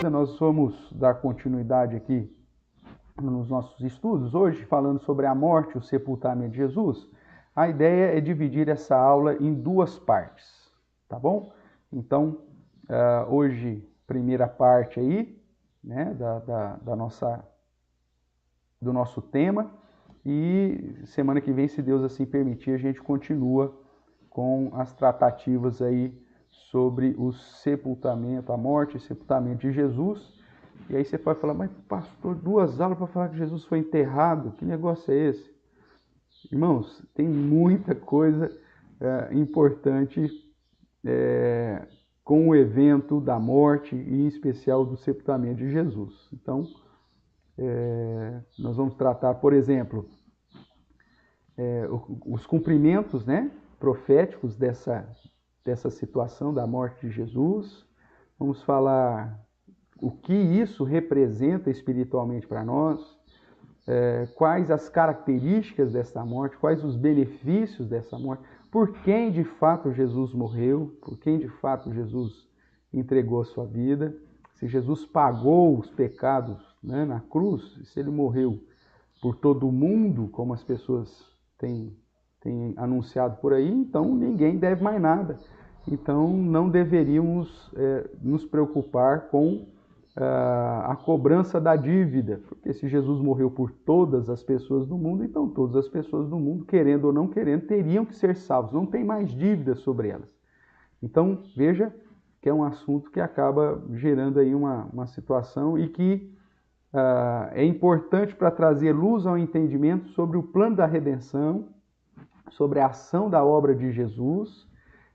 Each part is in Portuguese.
Nós vamos dar continuidade aqui nos nossos estudos, hoje falando sobre a morte e o sepultamento de Jesus. A ideia é dividir essa aula em duas partes, tá bom? Então, hoje, primeira parte aí, né, do nosso tema, e semana que vem, se Deus assim permitir, a gente continua com as tratativas aí sobre o sepultamento, a morte e sepultamento de Jesus. E aí você pode falar, mas pastor, 2 aulas para falar que Jesus foi enterrado, que negócio é esse? Irmãos, tem muita coisa importante com o evento da morte e em especial do sepultamento de Jesus. Então, nós vamos tratar, por exemplo, os cumprimentos, né, proféticos dessa situação da morte de Jesus. Vamos falar o que isso representa espiritualmente para nós, quais as características dessa morte, quais os benefícios dessa morte, por quem de fato Jesus morreu, por quem de fato Jesus entregou a sua vida, se Jesus pagou os pecados, né, na cruz, se ele morreu por todo o mundo, como as pessoas têm anunciado por aí, então ninguém deve mais nada. Então não deveríamos nos preocupar com a cobrança da dívida, porque se Jesus morreu por todas as pessoas do mundo, então todas as pessoas do mundo, querendo ou não querendo, teriam que ser salvos, não tem mais dívida sobre elas. Então veja que é um assunto que acaba gerando aí uma situação e que é importante para trazer luz ao entendimento sobre o plano da redenção, sobre a ação da obra de Jesus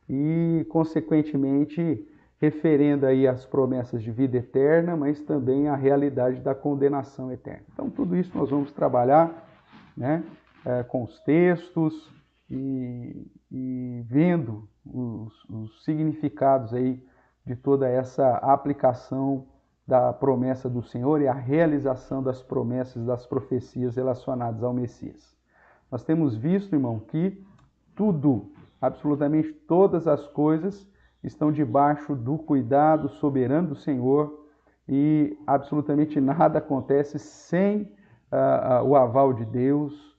e, consequentemente, referendo aí as promessas de vida eterna, mas também a realidade da condenação eterna. Então, tudo isso nós vamos trabalhar, né, com os textos e vendo os significados aí de toda essa aplicação da promessa do Senhor e a realização das promessas, das profecias relacionadas ao Messias. Nós temos visto, irmão, que tudo, absolutamente todas as coisas, estão debaixo do cuidado soberano do Senhor e absolutamente nada acontece sem o aval de Deus,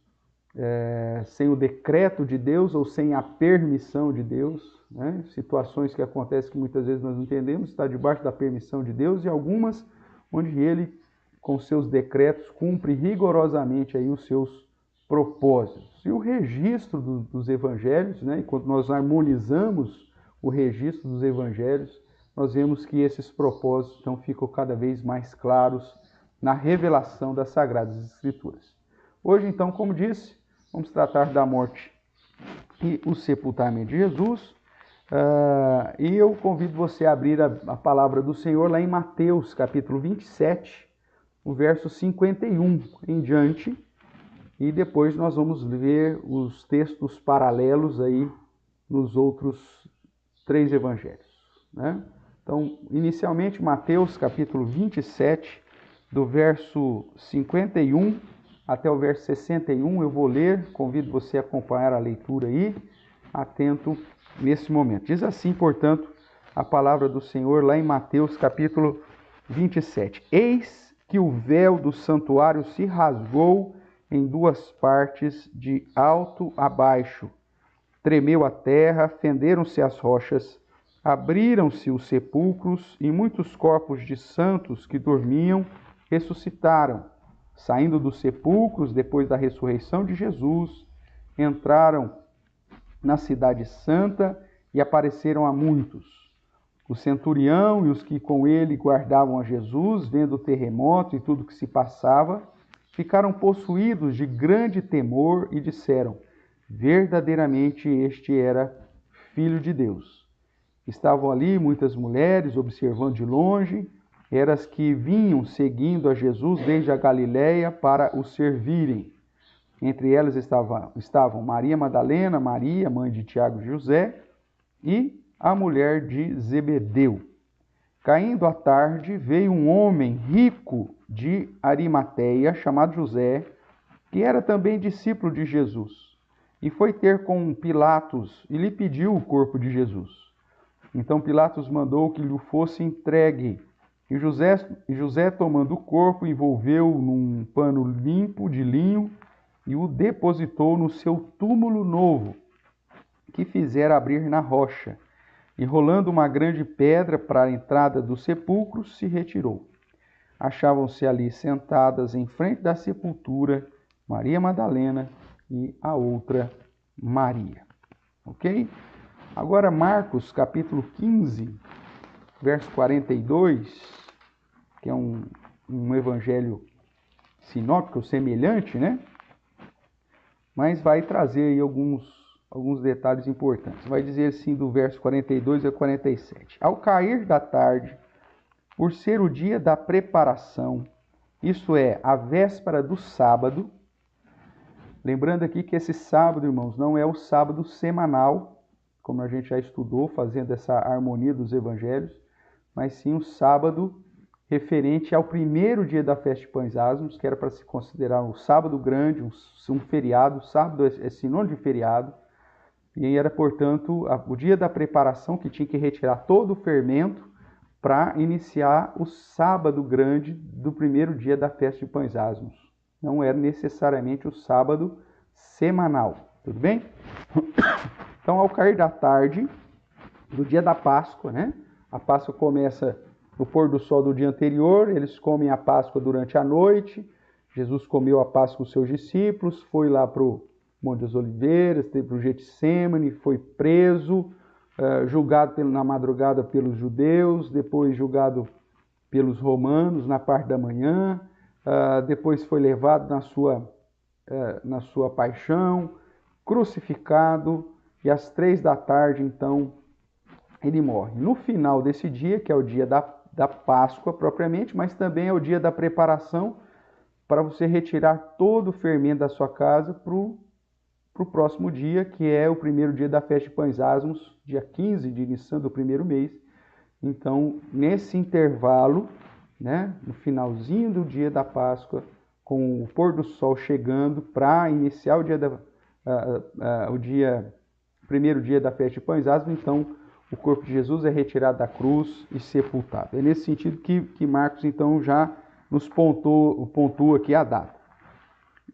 sem o decreto de Deus ou sem a permissão de Deus, né? Situações que acontecem que muitas vezes nós não entendemos, está debaixo da permissão de Deus, e algumas onde ele, com seus decretos, cumpre rigorosamente aí os seus propósitos. E o registro dos evangelhos, né? Enquanto nós harmonizamos o registro dos evangelhos, nós vemos que esses propósitos então ficam cada vez mais claros na revelação das Sagradas Escrituras. Hoje, então, como disse, vamos tratar da morte e o sepultamento de Jesus. E eu convido você a abrir a palavra do Senhor lá em Mateus, capítulo 27, o verso 51 em diante. E depois nós vamos ver os textos paralelos aí nos outros 3 evangelhos, né? Então, inicialmente, Mateus, capítulo 27, do verso 51 até o verso 61, eu vou ler, convido você a acompanhar a leitura aí, atento nesse momento. Diz assim, portanto, a palavra do Senhor lá em Mateus, capítulo 27. Eis que o véu do santuário se rasgou em 2 partes, de alto a baixo. Tremeu a terra, fenderam-se as rochas, abriram-se os sepulcros, e muitos corpos de santos que dormiam ressuscitaram. Saindo dos sepulcros, depois da ressurreição de Jesus, entraram na cidade santa e apareceram a muitos. O centurião e os que com ele guardavam a Jesus, vendo o terremoto e tudo o que se passava, ficaram possuídos de grande temor e disseram: verdadeiramente este era Filho de Deus. Estavam ali muitas mulheres observando de longe, eram as que vinham seguindo a Jesus desde a Galiléia para o servirem. Entre elas estavam Maria Madalena, Maria, mãe de Tiago e José, e a mulher de Zebedeu. Caindo a tarde, veio um homem rico de Arimateia, chamado José, que era também discípulo de Jesus, e foi ter com Pilatos e lhe pediu o corpo de Jesus. Então Pilatos mandou que lhe fosse entregue. E José, tomando o corpo, envolveu-o num pano limpo de linho e o depositou no seu túmulo novo, que fizera abrir na rocha. E rolando uma grande pedra para a entrada do sepulcro, se retirou. Achavam-se ali sentadas em frente da sepultura Maria Madalena e a outra Maria. Ok? Agora Marcos capítulo 15, verso 42, que é um evangelho sinóptico semelhante, né? Mas vai trazer aí alguns detalhes importantes. Vai dizer assim do verso 42 a 47. Ao cair da tarde, por ser o dia da preparação, isto é, a véspera do sábado, lembrando aqui que esse sábado, irmãos, não é o sábado semanal, como a gente já estudou, fazendo essa harmonia dos evangelhos, mas sim o sábado referente ao primeiro dia da festa de pães asmos, que era para se considerar um sábado grande, um feriado. Sábado é sinônimo de feriado, e era, portanto, o dia da preparação, que tinha que retirar todo o fermento para iniciar o sábado grande do primeiro dia da festa de pães asmos. Não era necessariamente o sábado semanal, tudo bem? Então, ao cair da tarde do dia da Páscoa, né? A Páscoa começa no pôr do sol do dia anterior, eles comem a Páscoa durante a noite. Jesus comeu a Páscoa com os seus discípulos, foi lá para o Monte das Oliveiras, para o Getsêmani, foi preso, julgado na madrugada pelos judeus, depois julgado pelos romanos na parte da manhã, depois foi levado na sua paixão, crucificado, e às 3 da tarde, então, ele morre. No final desse dia, que é o dia da Páscoa propriamente, mas também é o dia da preparação para você retirar todo o fermento da sua casa para o próximo dia, que é o primeiro dia da festa de pães asmos, dia 15 de Nissan do primeiro mês. Então, nesse intervalo, né, no finalzinho do dia da Páscoa, com o pôr do sol chegando para iniciar o primeiro dia da festa de pães asmos, então o corpo de Jesus é retirado da cruz e sepultado. É nesse sentido que Marcos, então, já nos pontua aqui a data.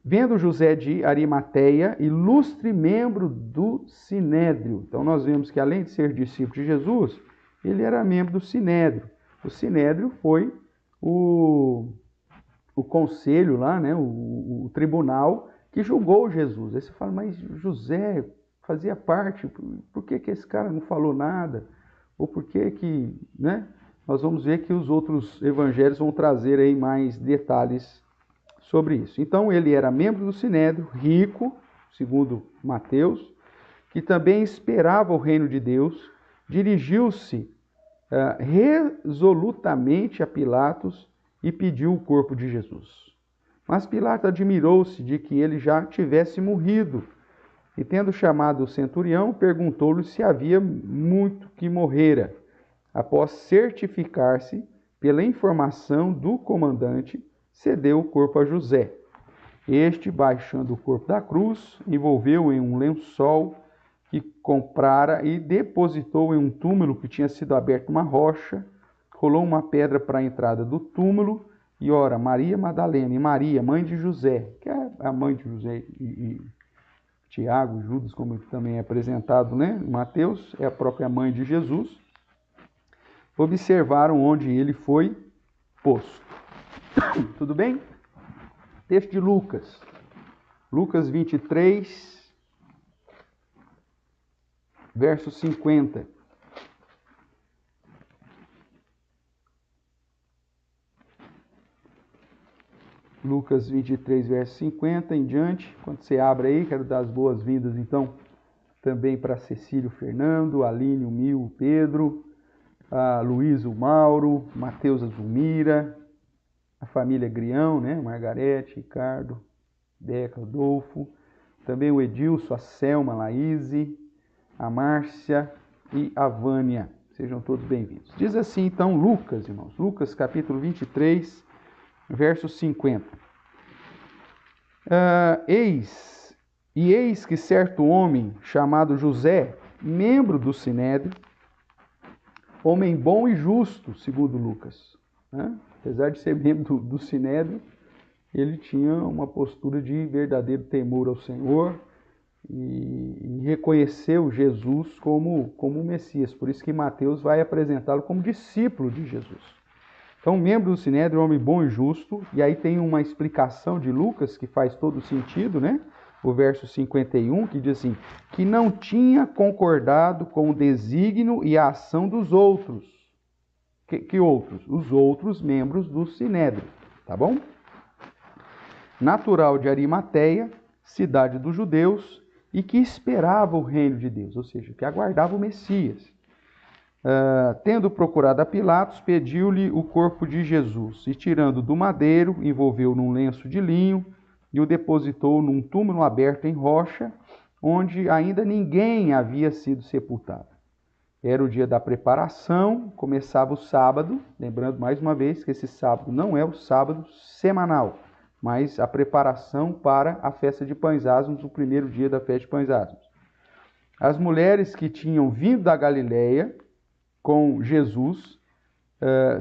Vendo José de Arimateia, ilustre membro do Sinédrio. Então, nós vemos que, além de ser discípulo de Jesus, ele era membro do Sinédrio. O Sinédrio foi o conselho lá, né, o tribunal que julgou Jesus. Aí você fala, mas José fazia parte, por que esse cara não falou nada? Ou por que, né? Nós vamos ver que os outros evangelhos vão trazer aí mais detalhes sobre isso. Então, ele era membro do Sinédrio, rico, segundo Mateus, que também esperava o reino de Deus, dirigiu-se resolutamente a Pilatos e pediu o corpo de Jesus. Mas Pilatos admirou-se de que ele já tivesse morrido, e tendo chamado o centurião, perguntou-lhe se havia muito que morrera. Após certificar-se pela informação do comandante, cedeu o corpo a José. Este, baixando o corpo da cruz, envolveu-o em um lençol que comprara e depositou em um túmulo que tinha sido aberto uma rocha, rolou uma pedra para a entrada do túmulo, e ora, Maria Madalena e Maria, mãe de José, que é a mãe de José e Tiago, Judas, como também é apresentado, né? Mateus, é a própria mãe de Jesus, observaram onde ele foi posto. Tudo bem? Texto de Lucas. Lucas 23, verso 50. Lucas 23, verso 50 em diante. Quando você abre aí, quero dar as boas-vindas, então, também para Cecílio Fernando, Aline, o Mil, o Pedro, a Luiz, o Mauro, Mateus, a Zulmira, a família Grião, né? Margarete, Ricardo, Deca, Adolfo, também o Edilson, a Selma, a Laíse, a Márcia e a Vânia. Sejam todos bem-vindos. Diz assim, então, Lucas, irmãos, Lucas capítulo 23, verso 50. Eis que certo homem chamado José, membro do Sinédrio, homem bom e justo, segundo Lucas, né? Apesar de ser membro do Sinédrio, ele tinha uma postura de verdadeiro temor ao Senhor e reconheceu Jesus como o Messias. Por isso que Mateus vai apresentá-lo como discípulo de Jesus. Então, membro do Sinédrio, homem bom e justo, e aí tem uma explicação de Lucas que faz todo sentido, né? O verso 51, que diz assim, que não tinha concordado com o desígnio e a ação dos outros. Que outros? Os outros membros do Sinédrio, tá bom? Natural de Arimateia, cidade dos judeus, e que esperava o reino de Deus, ou seja, que aguardava o Messias. Tendo procurado a Pilatos, pediu-lhe o corpo de Jesus, e tirando do madeiro, envolveu num lenço de linho, e o depositou num túmulo aberto em rocha, onde ainda ninguém havia sido sepultado. Era o dia da preparação, começava o sábado, lembrando mais uma vez que esse sábado não é o sábado semanal, mas a preparação para a festa de Pães Asmos, o primeiro dia da festa de Pães Asmos. As mulheres que tinham vindo da Galileia com Jesus,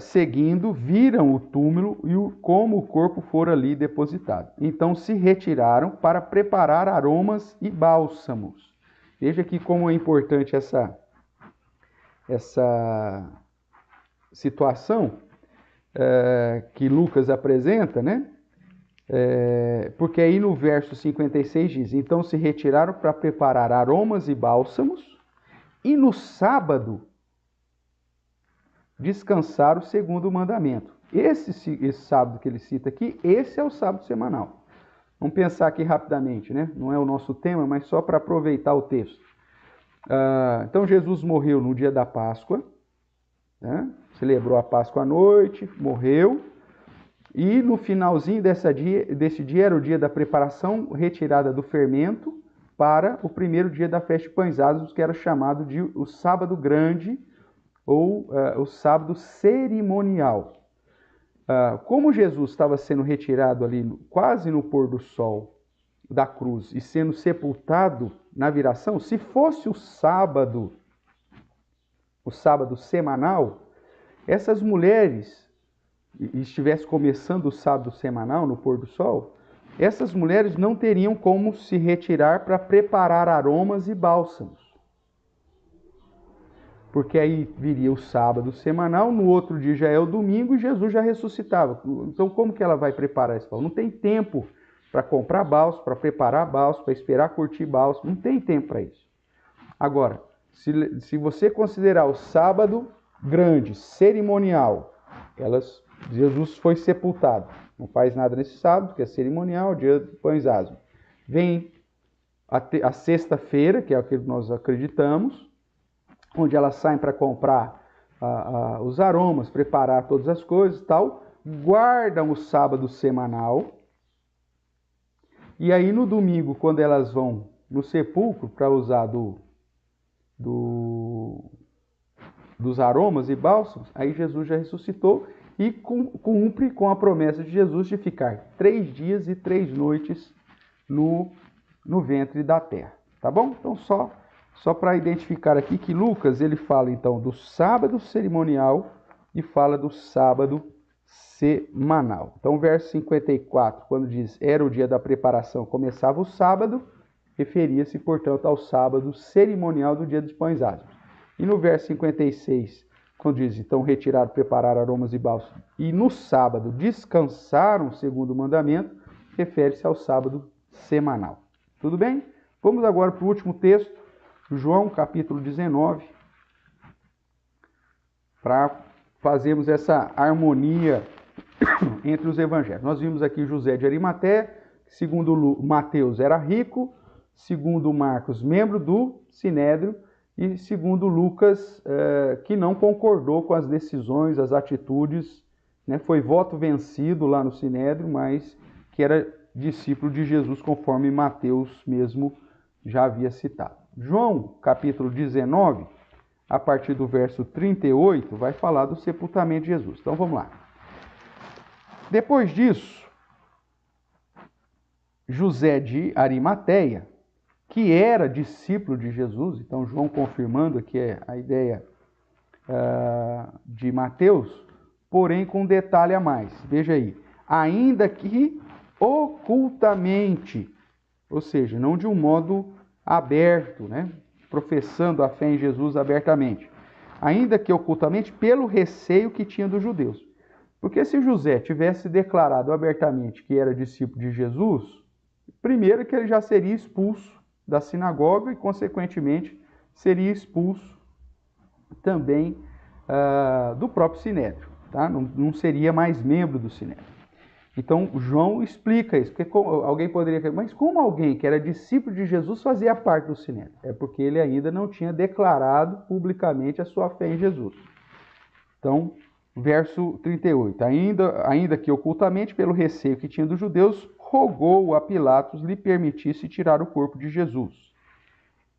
seguindo, viram o túmulo e como o corpo fora ali depositado. Então se retiraram para preparar aromas e bálsamos. Veja aqui como é importante essa situação que Lucas apresenta, né? Porque aí no verso 56 diz, então se retiraram para preparar aromas e bálsamos, e no sábado descansaram segundo o mandamento. Esse sábado que ele cita aqui, esse é o sábado semanal. Vamos pensar aqui rapidamente, né? Não é o nosso tema, mas só para aproveitar o texto. Então Jesus morreu no dia da Páscoa, né? Celebrou a Páscoa à noite, morreu, e no finalzinho desse dia era o dia da preparação, retirada do fermento, para o primeiro dia da festa de Pães Asmos, que era chamado de o sábado grande, ou o sábado cerimonial. Como Jesus estava sendo retirado ali quase no pôr do sol da cruz e sendo sepultado na viração, se fosse o sábado semanal, essas mulheres, e estivesse começando o sábado semanal no pôr do sol, essas mulheres não teriam como se retirar para preparar aromas e bálsamos. Porque aí viria o sábado semanal, no outro dia já é o domingo e Jesus já ressuscitava. Então como que ela vai preparar esse bálsamo? Não tem tempo para comprar bálsamo, para preparar bálsamo, para esperar curtir bálsamo, não tem tempo para isso. Agora, se você considerar o sábado grande, cerimonial, Jesus foi sepultado. Não faz nada nesse sábado, que é cerimonial, dia de Pães Asmos. Vem a sexta-feira, que é o que nós acreditamos, onde elas saem para comprar os aromas, preparar todas as coisas e tal, guardam o sábado semanal, e aí no domingo, quando elas vão no sepulcro para usar dos aromas e bálsamos, aí Jesus já ressuscitou e cumpre com a promessa de Jesus de ficar 3 dias e 3 noites no ventre da terra. Tá bom? Então só para identificar aqui que Lucas ele fala então do sábado cerimonial e fala do sábado semanal. Então verso 54, quando diz era o dia da preparação, começava o sábado, referia-se, portanto, ao sábado cerimonial do dia dos Pães Asmos. E no verso 56, quando diz, então, retirar, preparar aromas e bálsamos, e no sábado descansaram segundo o mandamento, refere-se ao sábado semanal. Tudo bem? Vamos agora para o último texto, João, capítulo 19, para fazermos essa harmonia entre os evangelhos. Nós vimos aqui José de Arimateia, segundo Mateus era rico, segundo Marcos, membro do Sinédrio, e segundo Lucas, que não concordou com as decisões, as atitudes, né? Foi voto vencido lá no Sinédrio, mas que era discípulo de Jesus, conforme Mateus mesmo já havia citado. João, capítulo 19, a partir do verso 38, vai falar do sepultamento de Jesus. Então vamos lá. Depois disso, José de Arimateia, que era discípulo de Jesus, então João confirmando aqui a ideia de Mateus, porém com um detalhe a mais. Veja aí, ainda que ocultamente, ou seja, não de um modo aberto, né? Professando a fé em Jesus abertamente. Ainda que ocultamente, pelo receio que tinha dos judeus. Porque se José tivesse declarado abertamente que era discípulo de Jesus, primeiro que ele já seria expulso da sinagoga e, consequentemente, seria expulso também do próprio Sinédrio. Tá? Não seria mais membro do Sinédrio. Então, João explica isso, porque alguém poderia dizer, mas como alguém que era discípulo de Jesus fazia parte do Sinédrio? É porque ele ainda não tinha declarado publicamente a sua fé em Jesus. Então, verso 38, ainda que ocultamente, pelo receio que tinha dos judeus, rogou a Pilatos lhe permitisse tirar o corpo de Jesus.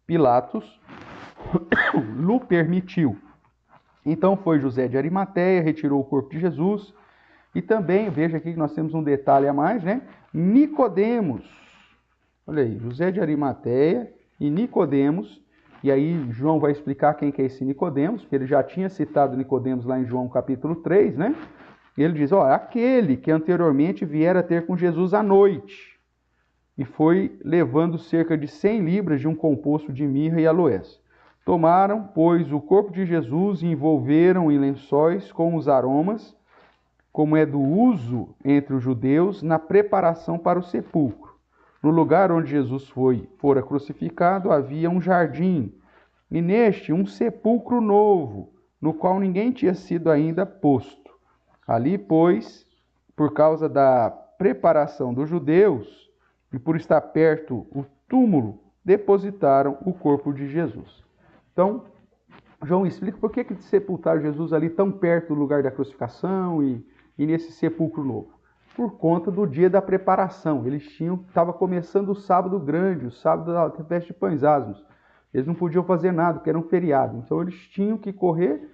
Pilatos lhe permitiu. Então foi José de Arimateia, retirou o corpo de Jesus. E também, veja aqui que nós temos um detalhe a mais, né? Nicodemos. Olha aí, José de Arimateia e Nicodemos. E aí João vai explicar quem que é esse Nicodemos, porque ele já tinha citado Nicodemos lá em João capítulo 3, né? E ele diz, aquele que anteriormente viera ter com Jesus à noite e foi levando cerca de 100 libras de um composto de mirra e aloés. Tomaram, pois, o corpo de Jesus e envolveram em lençóis com os aromas, como é do uso entre os judeus, na preparação para o sepulcro. No lugar onde Jesus fora crucificado, havia um jardim, e neste um sepulcro novo, no qual ninguém tinha sido ainda posto. Ali, pois, por causa da preparação dos judeus, e por estar perto o túmulo, depositaram o corpo de Jesus. Então, João explica por que sepultaram Jesus ali tão perto do lugar da crucificação e nesse sepulcro novo. Por conta do dia da preparação. Estava começando o sábado grande, o sábado da festa de pães asmos. Eles não podiam fazer nada, porque era um feriado. Então eles tinham que correr,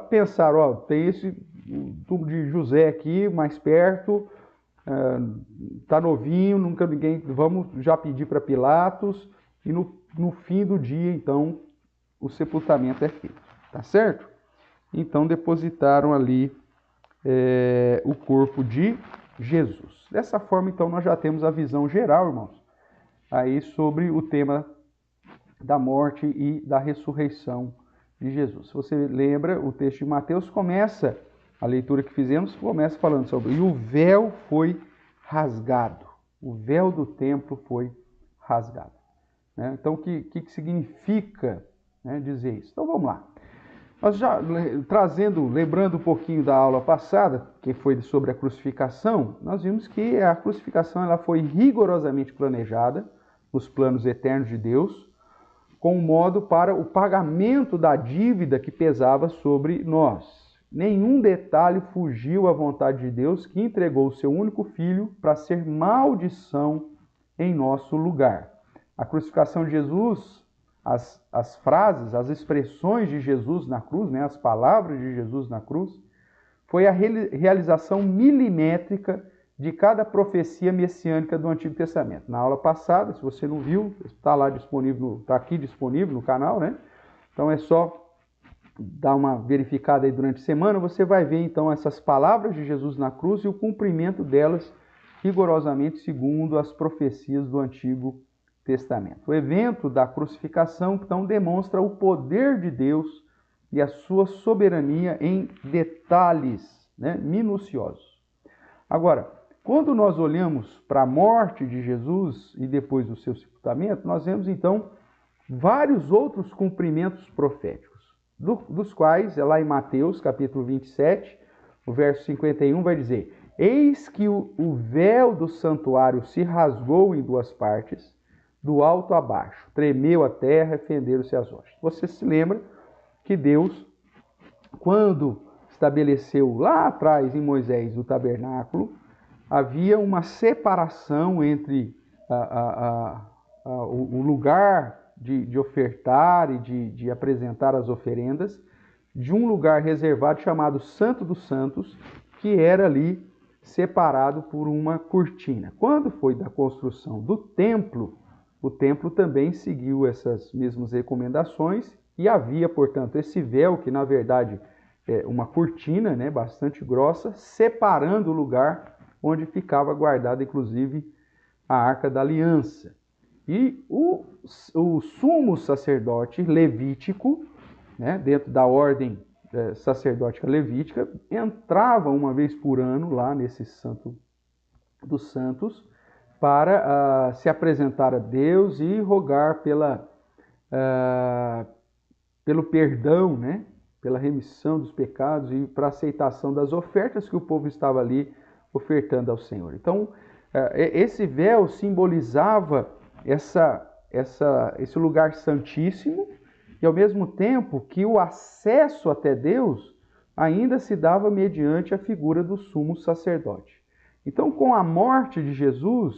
pensar, tem esse túmulo de José aqui, mais perto, está novinho, nunca ninguém, vamos já pedir para Pilatos, e no fim do dia, então, o sepultamento é feito. Tá certo? Então depositaram ali o corpo de Jesus. Dessa forma, então, nós já temos a visão geral, irmãos, aí sobre o tema da morte e da ressurreição de Jesus. Se você lembra, o texto de Mateus começa, a leitura que fizemos, começa falando sobre, e o véu foi rasgado. O véu do templo foi rasgado. Né? Então, o que significa, né, dizer isso? Então, vamos lá. Nós já lembrando um pouquinho da aula passada, que foi sobre a crucificação, nós vimos que a crucificação ela foi rigorosamente planejada nos planos eternos de Deus, com um modo para o pagamento da dívida que pesava sobre nós. Nenhum detalhe fugiu à vontade de Deus, que entregou o seu único filho para ser maldição em nosso lugar. A crucificação de Jesus, as frases, as expressões de Jesus na cruz, né, as palavras de Jesus na cruz, foi a realização milimétrica de cada profecia messiânica do Antigo Testamento. Na aula passada, se você não viu, está lá disponível, está aqui disponível no canal, né? Então é só dar uma verificada aí durante a semana, você vai ver então essas palavras de Jesus na cruz e o cumprimento delas rigorosamente segundo as profecias do Antigo Testamento. O evento da crucificação, então, demonstra o poder de Deus e a sua soberania em detalhes, né, minuciosos. Agora, quando nós olhamos para a morte de Jesus e depois do seu sepultamento, nós vemos, então, vários outros cumprimentos proféticos, dos quais, lá em Mateus, capítulo 27, o verso 51, vai dizer, eis que o véu do santuário se rasgou em duas partes, do alto a baixo, tremeu a terra e fenderam-se as hostes. Você se lembra que Deus, quando estabeleceu lá atrás em Moisés o tabernáculo, havia uma separação entre o lugar de ofertar e de apresentar as oferendas, de um lugar reservado chamado Santo dos Santos, que era ali separado por uma cortina. Quando foi da construção do templo, o templo também seguiu essas mesmas recomendações e havia, portanto, esse véu que, na verdade, uma cortina, né, bastante grossa, separando o lugar onde ficava guardada, inclusive, a Arca da Aliança. E o sumo sacerdote levítico, né, dentro da ordem sacerdótica levítica, entrava uma vez por ano lá nesse Santo dos Santos para se apresentar a Deus e rogar pelo perdão, né, pela remissão dos pecados e para a aceitação das ofertas que o povo estava ali ofertando ao Senhor. Então, esse véu simbolizava esse lugar santíssimo e, ao mesmo tempo, que o acesso até Deus ainda se dava mediante a figura do sumo sacerdote. Então, com a morte de Jesus,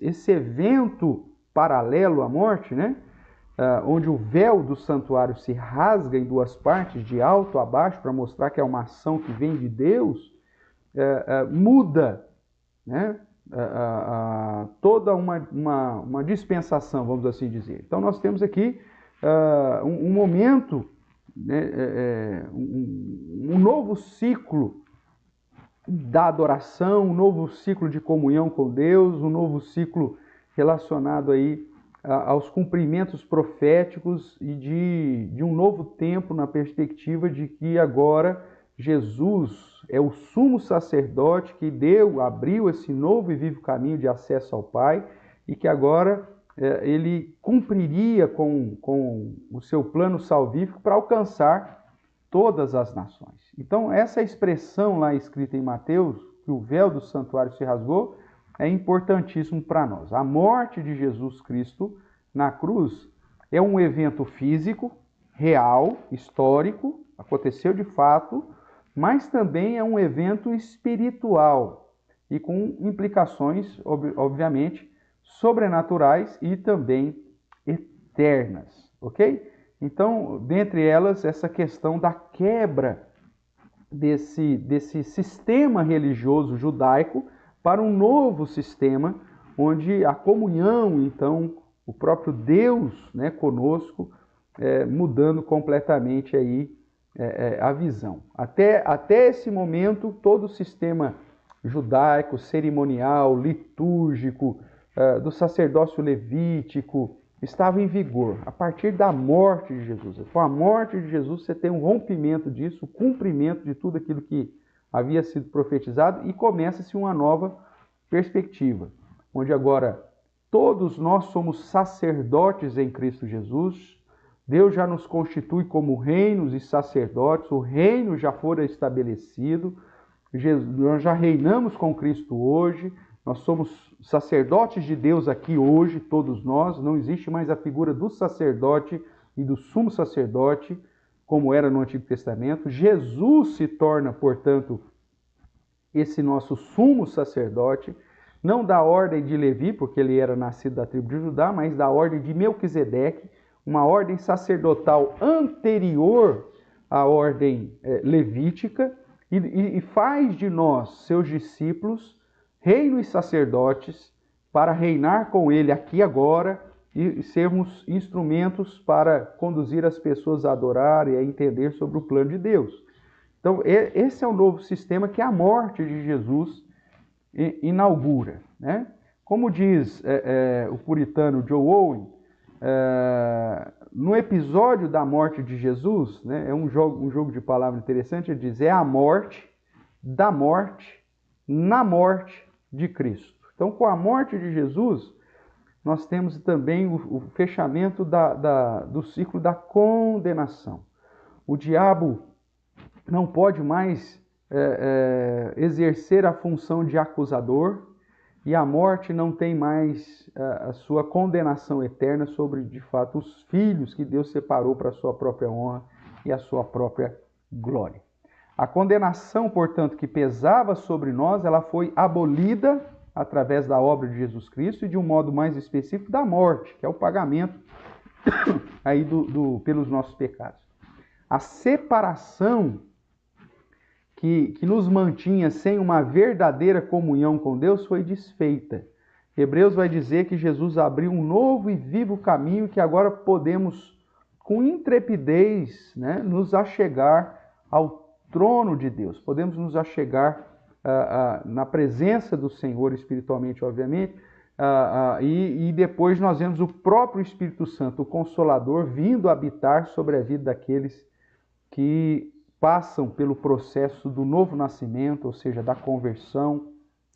esse evento paralelo à morte, né, onde o véu do santuário se rasga em duas partes, de alto a baixo, para mostrar que é uma ação que vem de Deus, muda, né, toda uma dispensação, vamos assim dizer. Então nós temos aqui um momento, né, um novo ciclo da adoração, um novo ciclo de comunhão com Deus, um novo ciclo relacionado aí aos cumprimentos proféticos e de um novo tempo na perspectiva de que agora Jesus é o sumo sacerdote que abriu esse novo e vivo caminho de acesso ao Pai e que agora ele cumpriria com o seu plano salvífico para alcançar todas as nações. Então, essa expressão lá escrita em Mateus, que o véu do santuário se rasgou, é importantíssimo para nós. A morte de Jesus Cristo na cruz é um evento físico, real, histórico, aconteceu de fato, mas também é um evento espiritual e com implicações, obviamente, sobrenaturais e também eternas, ok? Então, dentre elas, essa questão da quebra desse sistema religioso judaico para um novo sistema, onde a comunhão, então, o próprio Deus, né, conosco, mudando completamente aí a visão. Até esse momento, todo o sistema judaico, cerimonial, litúrgico, do sacerdócio levítico, estava em vigor. A partir da morte de Jesus. Com a morte de Jesus, você tem um rompimento disso, o cumprimento de tudo aquilo que havia sido profetizado e começa-se uma nova perspectiva, onde agora todos nós somos sacerdotes em Cristo Jesus. Deus já nos constitui como reinos e sacerdotes, o reino já fora estabelecido, nós já reinamos com Cristo hoje, nós somos sacerdotes de Deus aqui hoje, todos nós, não existe mais a figura do sacerdote e do sumo sacerdote, como era no Antigo Testamento. Jesus se torna, portanto, esse nosso sumo sacerdote, não da ordem de Levi, porque ele era nascido da tribo de Judá, mas da ordem de Melquisedeque, uma ordem sacerdotal anterior à ordem levítica, e faz de nós, seus discípulos, reino e sacerdotes, para reinar com ele aqui agora e sermos instrumentos para conduzir as pessoas a adorar e a entender sobre o plano de Deus. Então, esse é o novo sistema que a morte de Jesus inaugura, né? Como diz o puritano Joe Owen, no episódio da morte de Jesus, né, é um jogo de palavras interessante, ele diz, é a morte, da morte, na morte de Cristo. Então, com a morte de Jesus, nós temos também o fechamento do ciclo da condenação. O diabo não pode mais exercer a função de acusador e a morte não tem mais a sua condenação eterna sobre, de fato, os filhos que Deus separou para a sua própria honra e a sua própria glória. A condenação, portanto, que pesava sobre nós, ela foi abolida através da obra de Jesus Cristo e de um modo mais específico da morte, que é o pagamento aí pelos nossos pecados. A separação que nos mantinha sem uma verdadeira comunhão com Deus foi desfeita. Hebreus vai dizer que Jesus abriu um novo e vivo caminho que agora podemos com intrepidez, né, nos achegar ao trono de Deus. Podemos nos achegar na presença do Senhor espiritualmente, obviamente, e depois nós vemos o próprio Espírito Santo, o Consolador, vindo habitar sobre a vida daqueles que passam pelo processo do novo nascimento, ou seja, da conversão,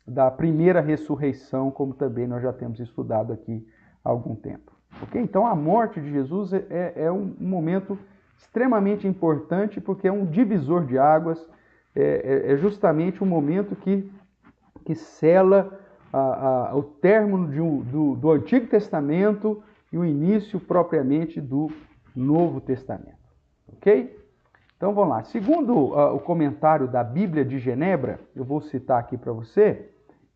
da primeira ressurreição, como também nós já temos estudado aqui há algum tempo. Okay? Então a morte de Jesus é um momento extremamente importante, porque é um divisor de águas, é justamente um momento que sela o término do Antigo Testamento e o início propriamente do Novo Testamento. Ok? Então vamos lá. Segundo o comentário da Bíblia de Genebra, eu vou citar aqui para você,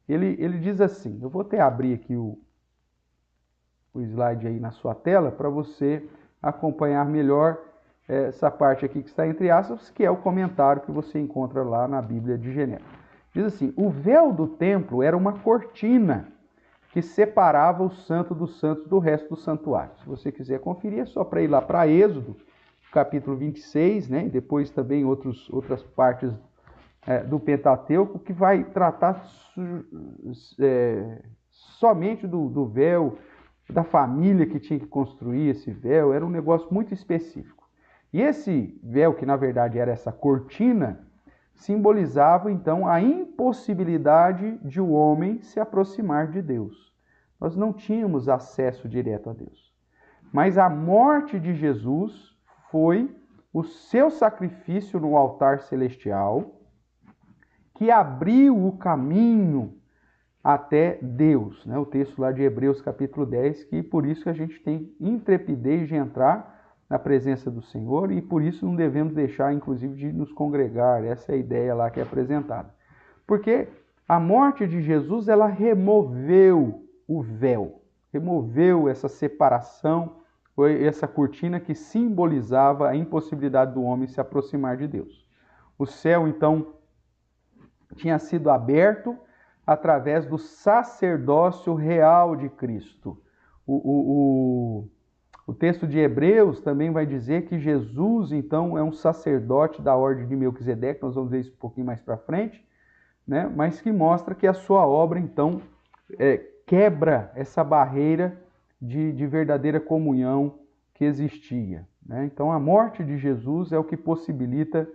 ele diz assim, eu vou até abrir aqui o slide aí na sua tela para você acompanhar melhor essa parte aqui que está entre aspas, que é o comentário que você encontra lá na Bíblia de Genebra. Diz assim, o véu do templo era uma cortina que separava o santo dos santos do resto do santuário. Se você quiser conferir, é só para ir lá para Êxodo, capítulo 26, né? E depois também outras partes do Pentateuco, que vai tratar somente do véu, da família que tinha que construir esse véu, era um negócio muito específico. E esse véu, que na verdade era essa cortina, simbolizava então a impossibilidade de o homem se aproximar de Deus. Nós não tínhamos acesso direto a Deus. Mas a morte de Jesus foi o seu sacrifício no altar celestial que abriu o caminho até Deus, né? O texto lá de Hebreus capítulo 10, que por isso que a gente tem intrepidez de entrar na presença do Senhor e por isso não devemos deixar, inclusive, de nos congregar. Essa é a ideia lá que é apresentada. Porque a morte de Jesus, ela removeu o véu, removeu essa separação, essa cortina que simbolizava a impossibilidade do homem se aproximar de Deus. O céu, então, tinha sido aberto através do sacerdócio real de Cristo. O texto de Hebreus também vai dizer que Jesus, então, é um sacerdote da ordem de Melquisedeque, nós vamos ver isso um pouquinho mais para frente, né? Mas que mostra que a sua obra, então, quebra essa barreira de verdadeira comunhão que existia, né? Então, a morte de Jesus é o que possibilita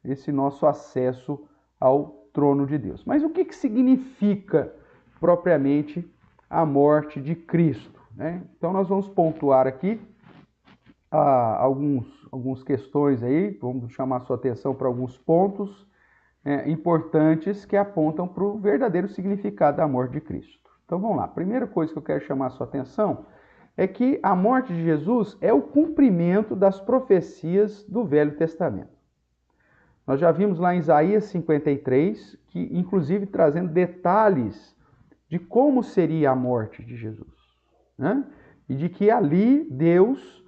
esse nosso acesso ao trono de Deus. Mas o que significa propriamente a morte de Cristo, né? Então nós vamos pontuar aqui algumas questões aí, vamos chamar a sua atenção para alguns pontos importantes que apontam para o verdadeiro significado da morte de Cristo. Então vamos lá, a primeira coisa que eu quero chamar a sua atenção é que a morte de Jesus é o cumprimento das profecias do Velho Testamento. Nós já vimos lá em Isaías 53, que inclusive trazendo detalhes de como seria a morte de Jesus, né? E de que ali Deus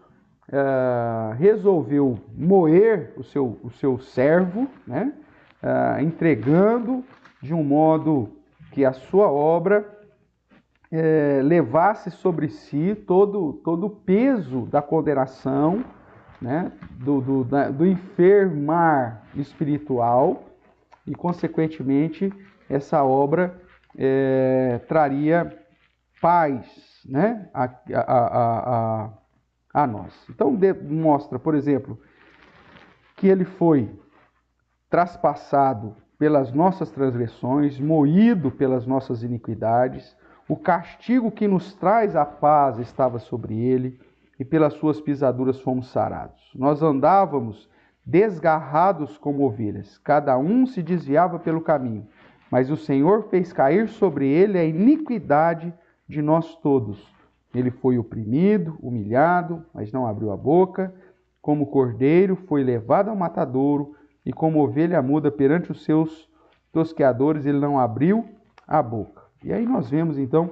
resolveu moer o seu servo, né? Entregando de um modo que a sua obra levasse sobre si todo o peso da condenação, né, do enfermar espiritual e, consequentemente, essa obra traria paz, né, a nós. Então, mostra, por exemplo, que ele foi traspassado pelas nossas transgressões, moído pelas nossas iniquidades, o castigo que nos traz a paz estava sobre ele, e pelas suas pisaduras fomos sarados. Nós andávamos desgarrados como ovelhas, cada um se desviava pelo caminho, mas o Senhor fez cair sobre ele a iniquidade de nós todos. Ele foi oprimido, humilhado, mas não abriu a boca, como cordeiro foi levado ao matadouro, e como ovelha muda perante os seus tosqueadores, ele não abriu a boca. E aí nós vemos então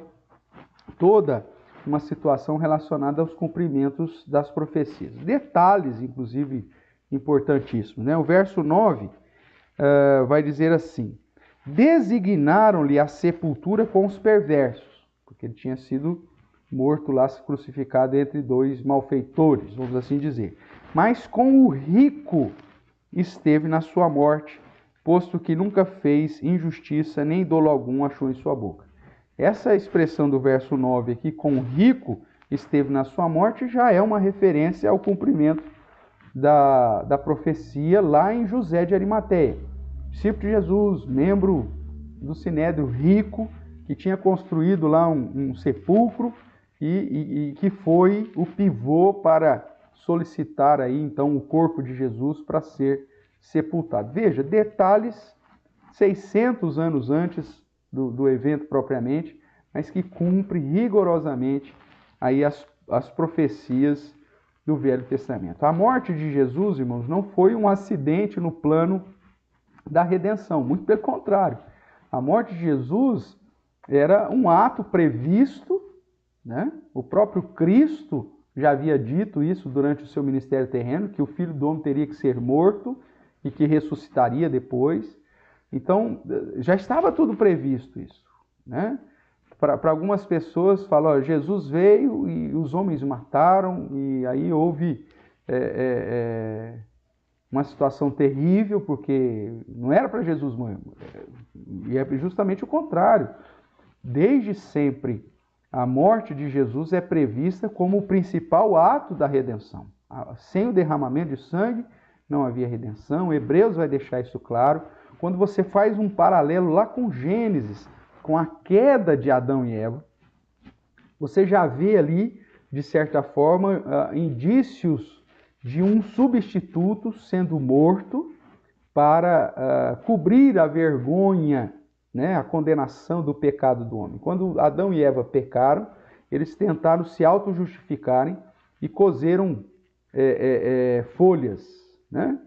toda uma situação relacionada aos cumprimentos das profecias. Detalhes, inclusive, importantíssimos, né? O verso 9 vai dizer assim: designaram-lhe a sepultura com os perversos, porque ele tinha sido morto lá, crucificado entre dois malfeitores, vamos assim dizer. Mas com o rico esteve na sua morte, posto que nunca fez injustiça, nem dolo algum achou em sua boca. Essa expressão do verso 9 aqui, com o rico esteve na sua morte, já é uma referência ao cumprimento da profecia lá em José de Arimateia. Discípulo de Jesus, membro do Sinédrio, rico, que tinha construído lá um sepulcro e que foi o pivô para solicitar aí então o corpo de Jesus para ser sepultado. Veja, detalhes 600 anos antes do evento propriamente, mas que cumpre rigorosamente aí as profecias do Velho Testamento. A morte de Jesus, irmãos, não foi um acidente no plano da redenção, muito pelo contrário. A morte de Jesus era um ato previsto, né? O próprio Cristo já havia dito isso durante o seu ministério terreno, que o Filho do Homem teria que ser morto e que ressuscitaria depois. Então, já estava tudo previsto isso, né? Para algumas pessoas, falam, Jesus veio e os homens o mataram, e aí houve uma situação terrível, porque não era para Jesus morrer, e é justamente o contrário. Desde sempre, a morte de Jesus é prevista como o principal ato da redenção. Sem o derramamento de sangue, não havia redenção. Hebreus vai deixar isso claro. Quando você faz um paralelo lá com Gênesis, com a queda de Adão e Eva, você já vê ali, de certa forma, indícios de um substituto sendo morto para cobrir a vergonha, né, a condenação do pecado do homem. Quando Adão e Eva pecaram, eles tentaram se auto-justificarem e cozeram folhas, né,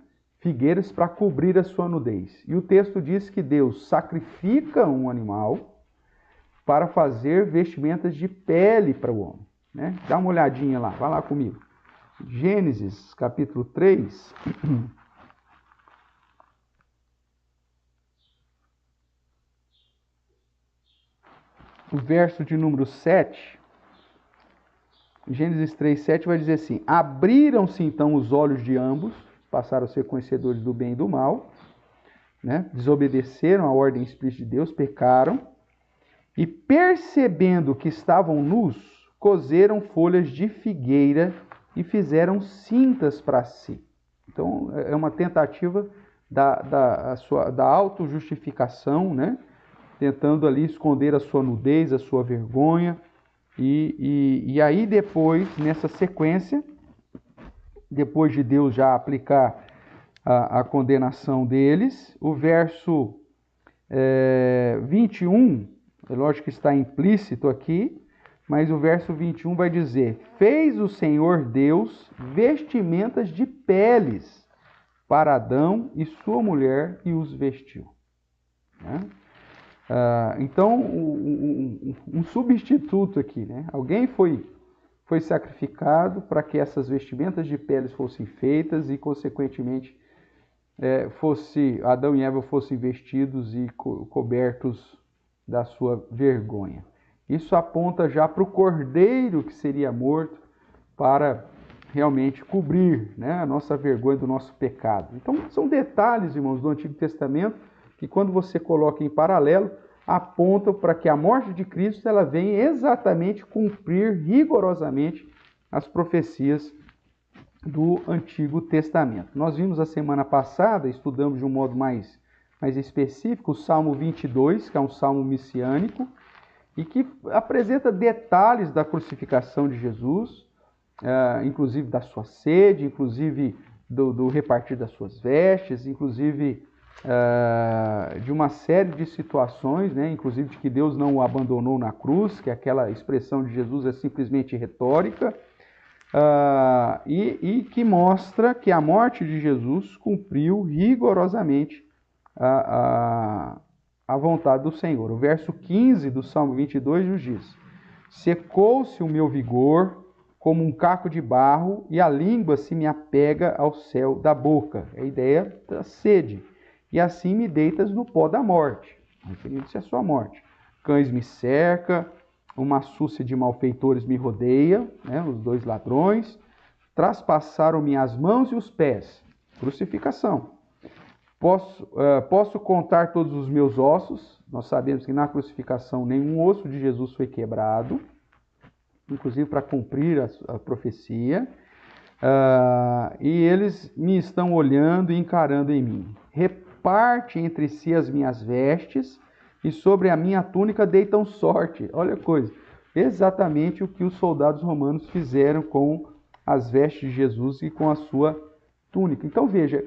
figueiras, para cobrir a sua nudez. E o texto diz que Deus sacrifica um animal para fazer vestimentas de pele para o homem, né? Dá uma olhadinha lá, vai lá comigo. Gênesis, capítulo 3. O verso de número 7. Gênesis 3, 7 vai dizer assim: abriram-se então os olhos de ambos, passaram a ser conhecedores do bem e do mal, né? Desobedeceram a ordem explícita de Deus, pecaram, e percebendo que estavam nus, cozeram folhas de figueira e fizeram cintas para si. Então, é uma tentativa da auto-justificação, né? Tentando ali esconder a sua nudez, a sua vergonha. E aí depois, nessa sequência, depois de Deus já aplicar a condenação deles, o verso 21, é lógico que está implícito aqui, mas o verso 21 vai dizer: fez o Senhor Deus vestimentas de peles para Adão e sua mulher e os vestiu. Né? Então, um substituto aqui, né? Alguém foi sacrificado para que essas vestimentas de peles fossem feitas e, consequentemente, Adão e Eva fossem vestidos e cobertos da sua vergonha. Isso aponta já para o cordeiro que seria morto para realmente cobrir, né, a nossa vergonha do nosso pecado. Então, são detalhes, irmãos, do Antigo Testamento que, quando você coloca em paralelo, apontam para que a morte de Cristo ela vem exatamente cumprir rigorosamente as profecias do Antigo Testamento. Nós vimos a semana passada, estudamos de um modo mais específico, o Salmo 22, que é um salmo messiânico, e que apresenta detalhes da crucificação de Jesus, inclusive da sua sede, inclusive do repartir das suas vestes, inclusive de uma série de situações, né? Inclusive de que Deus não o abandonou na cruz, que aquela expressão de Jesus é simplesmente retórica, e que mostra que a morte de Jesus cumpriu rigorosamente a vontade do Senhor. O verso 15 do Salmo 22 nos diz: secou-se o meu vigor como um caco de barro, e a língua se me apega ao céu da boca. É a ideia da sede. E assim me deitas no pó da morte, referindo-se à sua morte. Cães me cercam, uma súcia de malfeitores me rodeia, né, os dois ladrões, traspassaram-me as mãos e os pés, crucificação. Posso contar todos os meus ossos, nós sabemos que na crucificação nenhum osso de Jesus foi quebrado, inclusive para cumprir a profecia, e eles me estão olhando e encarando em mim. Reparte entre si as minhas vestes, e sobre a minha túnica deitam sorte. Olha a coisa, exatamente o que os soldados romanos fizeram com as vestes de Jesus e com a sua túnica. Então veja,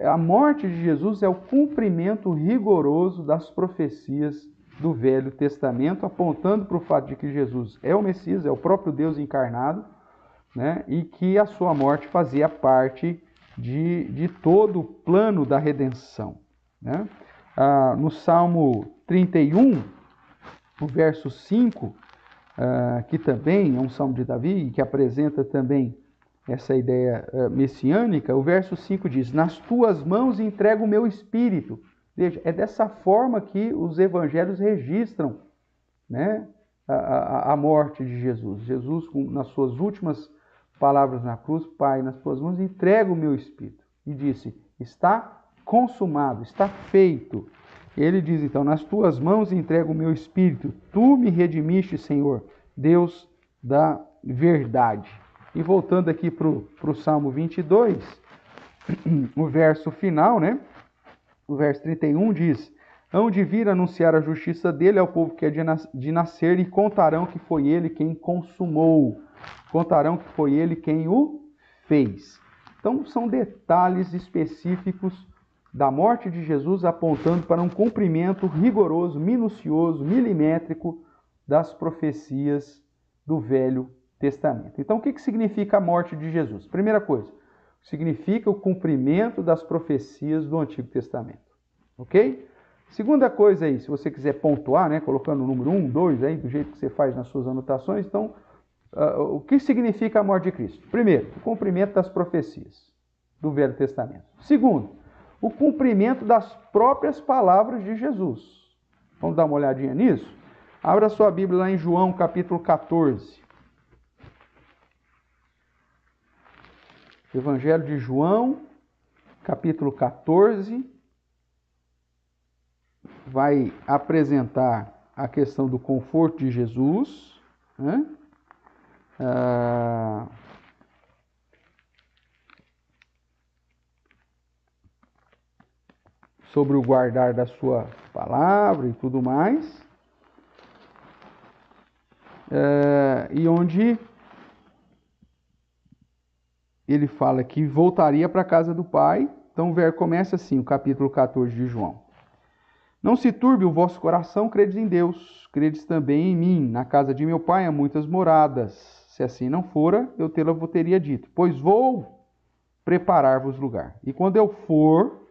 a morte de Jesus é o cumprimento rigoroso das profecias do Velho Testamento, apontando para o fato de que Jesus é o Messias, é o próprio Deus encarnado, né? E que a sua morte fazia parte de todo o plano da redenção, né? No Salmo 31, o verso 5, que também é um salmo de Davi, que apresenta também essa ideia messiânica, o verso 5 diz: nas tuas mãos entrego o meu espírito. Veja, é dessa forma que os evangelhos registram, né, a morte de Jesus. Jesus, nas suas últimas palavras na cruz: Pai, nas tuas mãos entrego o meu espírito. E disse: está consumado, está feito. Ele diz então: nas tuas mãos entrego o meu espírito. Tu me redimiste, Senhor, Deus da verdade. E voltando aqui para o Salmo 22, o verso final, né? O verso 31 diz: hão de vir anunciar a justiça dele ao povo que é de nascer, e contarão que foi ele quem consumou. Contarão que foi ele quem o fez. Então, são detalhes específicos da morte de Jesus, apontando para um cumprimento rigoroso, minucioso, milimétrico das profecias do Velho Testamento. Então, o que significa a morte de Jesus? Primeira coisa, significa o cumprimento das profecias do Antigo Testamento. Ok? Segunda coisa aí, se você quiser pontuar, né, colocando o número 1, 2, aí, do jeito que você faz nas suas anotações, então, o que significa a morte de Cristo? Primeiro, o cumprimento das profecias do Velho Testamento. Segundo, o cumprimento das próprias palavras de Jesus. Vamos dar uma olhadinha nisso? Abra sua Bíblia lá em João, capítulo 14. Evangelho de João, capítulo 14, vai apresentar a questão do conforto de Jesus, né? Sobre o guardar da sua palavra e tudo mais, e onde ele fala que voltaria para a casa do Pai. Então começa assim o capítulo 14 de João: não se turbe o vosso coração, credes em Deus, credes também em mim. Na casa de meu Pai há muitas moradas. Se assim não fora, eu tê-la teria dito, pois vou preparar-vos lugar. E quando eu for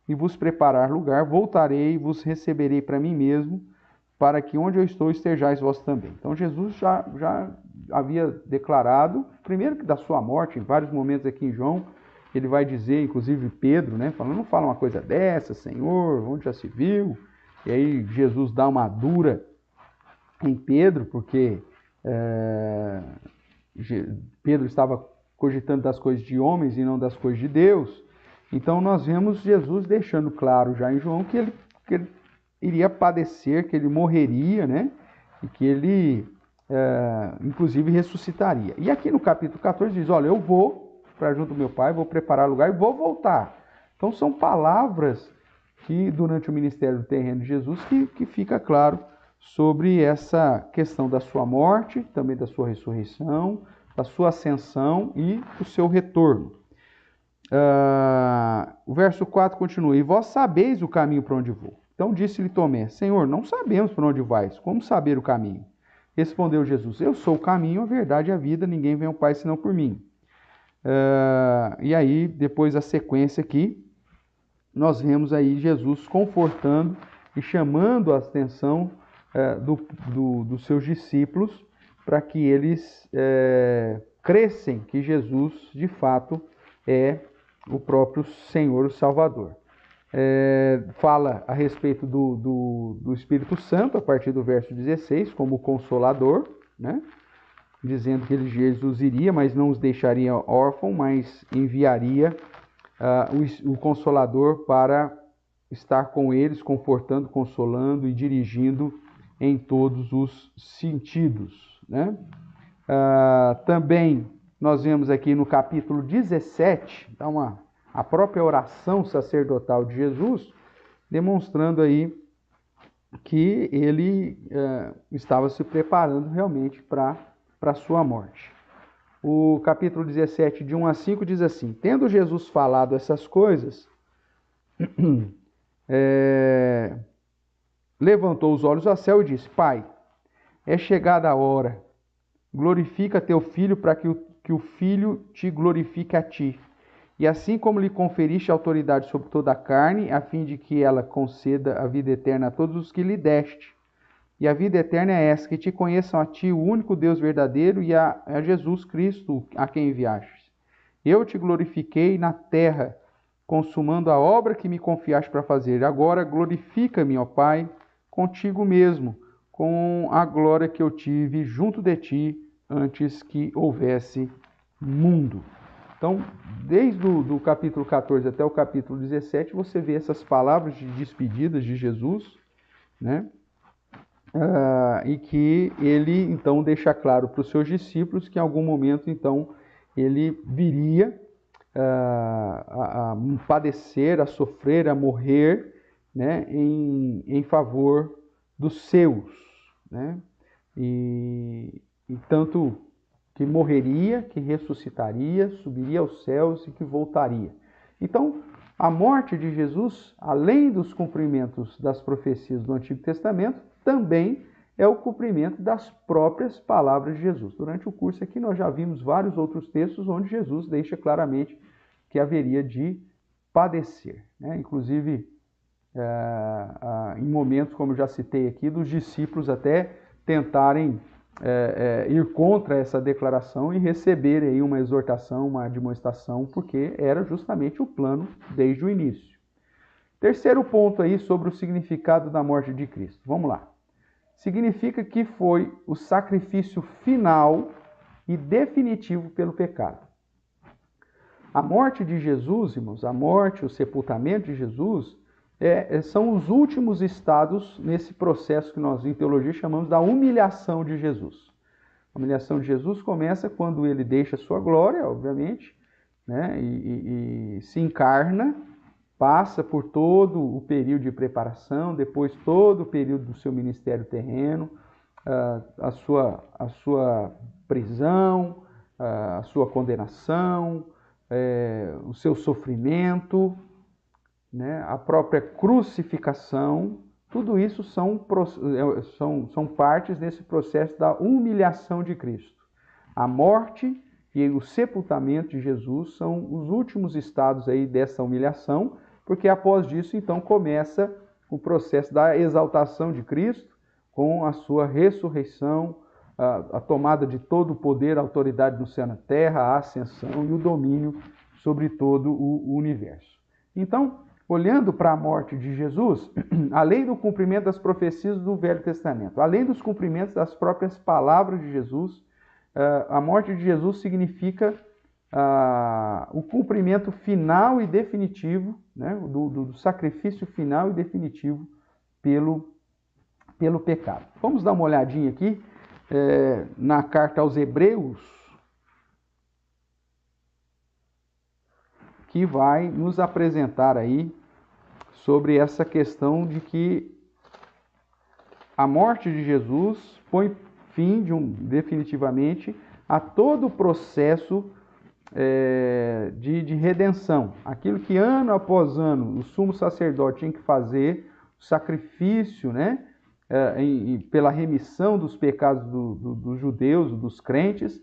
e vos preparar lugar, voltarei e vos receberei para mim mesmo, para que onde eu estou estejais vós também. Então Jesus já havia declarado, primeiro que da sua morte, em vários momentos aqui em João, ele vai dizer, inclusive Pedro, né, falando: não fala uma coisa dessa, Senhor, onde já se viu? E aí Jesus dá uma dura em Pedro, porque Pedro estava cogitando das coisas de homens e não das coisas de Deus. Então nós vemos Jesus deixando claro já em João que ele iria padecer, que ele morreria, né? E que ele, inclusive, ressuscitaria. E aqui no capítulo 14 diz: olha, eu vou para junto do meu Pai, vou preparar lugar e vou voltar. Então são palavras que durante o ministério terreno de Jesus que fica claro sobre essa questão da sua morte, também da sua ressurreição, da sua ascensão e do seu retorno. O verso 4 continua: e vós sabeis o caminho para onde vou. Então disse-lhe Tomé: Senhor, não sabemos para onde vais, como saber o caminho? Respondeu Jesus: eu sou o caminho, a verdade e a vida, ninguém vem ao Pai senão por mim. E aí, depois a sequência aqui, nós vemos aí Jesus confortando e chamando a atenção dos seus discípulos para que eles crescem que Jesus, de fato, é o próprio Senhor, o Salvador. fala a respeito do Espírito Santo, a partir do verso 16, como Consolador, né? Dizendo que Jesus iria, mas não os deixaria órfãos, mas enviaria o Consolador para estar com eles, confortando, consolando e dirigindo em todos os sentidos, né? Também nós vemos aqui no capítulo 17, a própria oração sacerdotal de Jesus, demonstrando aí que ele estava se preparando realmente para a sua morte. O capítulo 17, de 1 a 5, diz assim: Tendo Jesus falado essas coisas, levantou os olhos ao céu e disse: Pai, é chegada a hora, glorifica teu Filho para que o Filho te glorifique a ti. E assim como lhe conferiste autoridade sobre toda a carne, a fim de que ela conceda a vida eterna a todos os que lhe deste. E a vida eterna é essa, que te conheçam a ti, o único Deus verdadeiro, e a Jesus Cristo, a quem enviastes. Eu te glorifiquei na terra, consumando a obra que me confiaste para fazer. Agora glorifica-me, ó Pai, contigo mesmo, com a glória que eu tive junto de ti, antes que houvesse mundo. Então, desde o capítulo 14 até o capítulo 17, você vê essas palavras de despedidas de Jesus, né? E que ele, então, deixa claro para os seus discípulos que em algum momento, então, ele viria a padecer, a sofrer, a morrer, né? em favor dos seus, né? E tanto que morreria, que ressuscitaria, subiria aos céus e que voltaria. Então, a morte de Jesus, além dos cumprimentos das profecias do Antigo Testamento, também é o cumprimento das próprias palavras de Jesus. Durante o curso aqui nós já vimos vários outros textos onde Jesus deixa claramente que haveria de padecer, né? Inclusive, em momentos, como eu já citei aqui, dos discípulos até tentarem ir contra essa declaração e receberem aí uma exortação, uma admoestação, porque era justamente o plano desde o início. Terceiro ponto aí sobre o significado da morte de Cristo. Vamos lá. Significa que foi o sacrifício final e definitivo pelo pecado. A morte de Jesus, irmãos, a morte, o sepultamento de Jesus, são os últimos estados nesse processo que nós em teologia chamamos da humilhação de Jesus. A humilhação de Jesus começa quando ele deixa sua glória, obviamente, né, e se encarna, passa por todo o período de preparação, depois todo o período do seu ministério terreno, a sua prisão, a sua condenação, o seu sofrimento, né, a própria crucificação, tudo isso são partes desse processo da humilhação de Cristo. A morte e o sepultamento de Jesus são os últimos estados aí dessa humilhação, porque após disso, então, começa o processo da exaltação de Cristo, com a sua ressurreição, a tomada de todo o poder, a autoridade no céu e na terra, a ascensão e o domínio sobre todo o universo. Então, olhando para a morte de Jesus, além do cumprimento das profecias do Velho Testamento, além dos cumprimentos das próprias palavras de Jesus, a morte de Jesus significa o cumprimento final e definitivo, né, do sacrifício final e definitivo pelo pecado. Vamos dar uma olhadinha aqui na carta aos Hebreus, que vai nos apresentar aí sobre essa questão de que a morte de Jesus põe fim definitivamente a todo o processo de redenção. Aquilo que ano após ano o sumo sacerdote tinha que fazer, o sacrifício, né, pela remissão dos pecados dos judeus, dos crentes,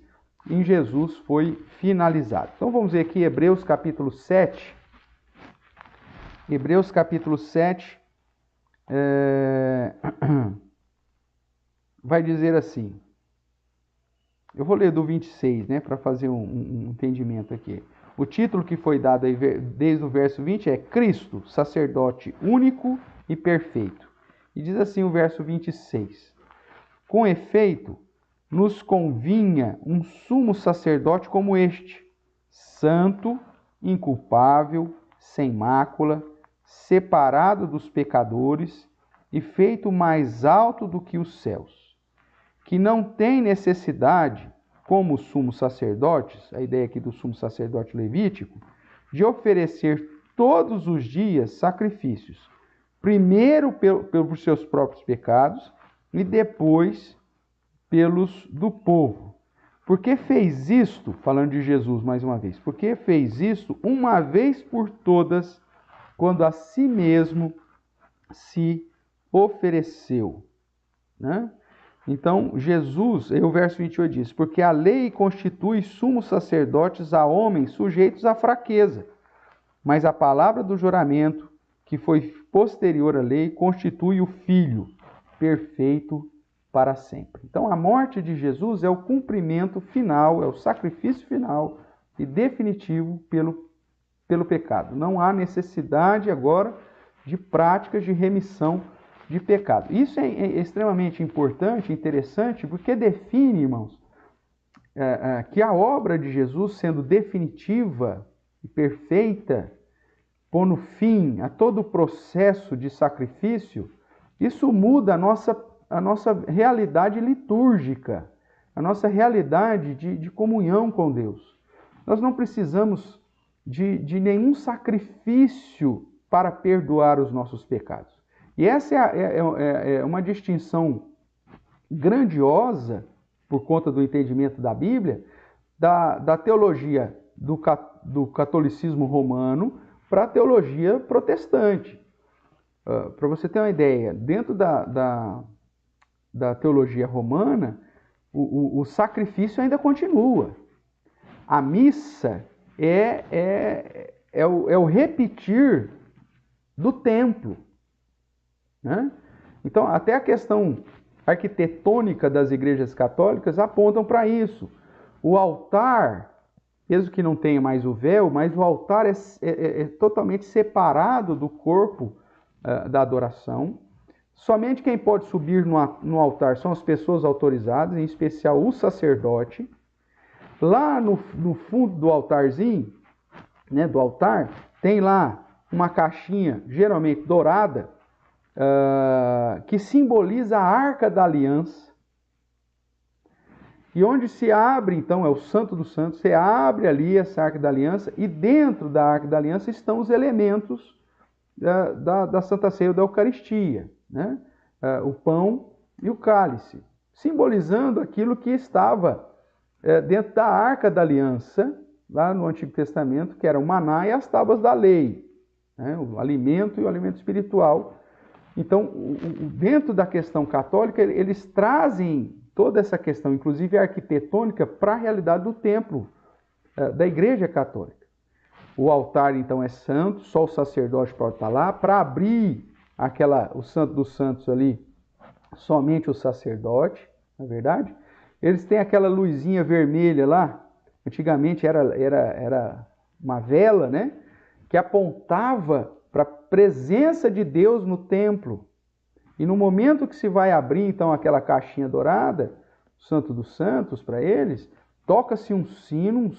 em Jesus foi finalizado. Então vamos ver aqui Hebreus capítulo 7. Hebreus capítulo 7 vai dizer assim. Eu vou ler do 26, né, para fazer um entendimento aqui. O título que foi dado aí, desde o verso 20 é Cristo, sacerdote único e perfeito. E diz assim o verso 26. Com efeito, nos convinha um sumo sacerdote como este, santo, inculpável, sem mácula, separado dos pecadores e feito mais alto do que os céus, que não tem necessidade, como os sumos sacerdotes, a ideia aqui do sumo sacerdote levítico, de oferecer todos os dias sacrifícios, primeiro por seus próprios pecados e depois pelos do povo. Porque fez isto, falando de Jesus mais uma vez, porque fez isto uma vez por todas, quando a si mesmo se ofereceu, né? Então, Jesus, o verso 28 diz, porque a lei constitui sumos sacerdotes a homens sujeitos à fraqueza, mas a palavra do juramento, que foi posterior à lei, constitui o Filho perfeito para sempre. Então, a morte de Jesus é o cumprimento final, é o sacrifício final e definitivo pelo pecado. Não há necessidade agora de práticas de remissão de pecado. Isso é extremamente importante, interessante, porque define, irmãos, que a obra de Jesus, sendo definitiva e perfeita, pondo fim a todo o processo de sacrifício, isso muda a nossa realidade litúrgica, a nossa realidade de comunhão com Deus. Nós não precisamos de nenhum sacrifício para perdoar os nossos pecados. E essa é uma distinção grandiosa, por conta do entendimento da Bíblia, da teologia do catolicismo romano para a teologia protestante. Para você ter uma ideia, dentro da teologia romana, o sacrifício ainda continua. A missa é o repetir do templo, né? Então, até a questão arquitetônica das igrejas católicas apontam para isso. O altar, mesmo que não tenha mais o véu, mas o altar é totalmente separado do corpo da adoração. Somente quem pode subir no altar são as pessoas autorizadas, em especial o sacerdote. Lá no fundo do altarzinho, né, do altar, tem lá uma caixinha, geralmente dourada, que simboliza a Arca da Aliança. E onde se abre, então, é o Santo dos Santos, você abre ali essa Arca da Aliança, e dentro da Arca da Aliança estão os elementos da Santa Ceia da Eucaristia, né? O pão e o cálice, simbolizando aquilo que estava dentro da Arca da Aliança, lá no Antigo Testamento, que era o maná e as tábuas da lei, né? O alimento e o alimento espiritual. Então, dentro da questão católica, eles trazem toda essa questão, inclusive arquitetônica, para a realidade do templo, da Igreja Católica. O altar, então, é santo, só o sacerdote pode estar lá. Para abrir o Santo dos Santos ali, somente o sacerdote, não é verdade? Eles têm aquela luzinha vermelha lá, antigamente era uma vela, né? Que apontava para a presença de Deus no templo. E no momento que se vai abrir, então, aquela caixinha dourada, o Santo dos Santos, para eles, toca-se um sino,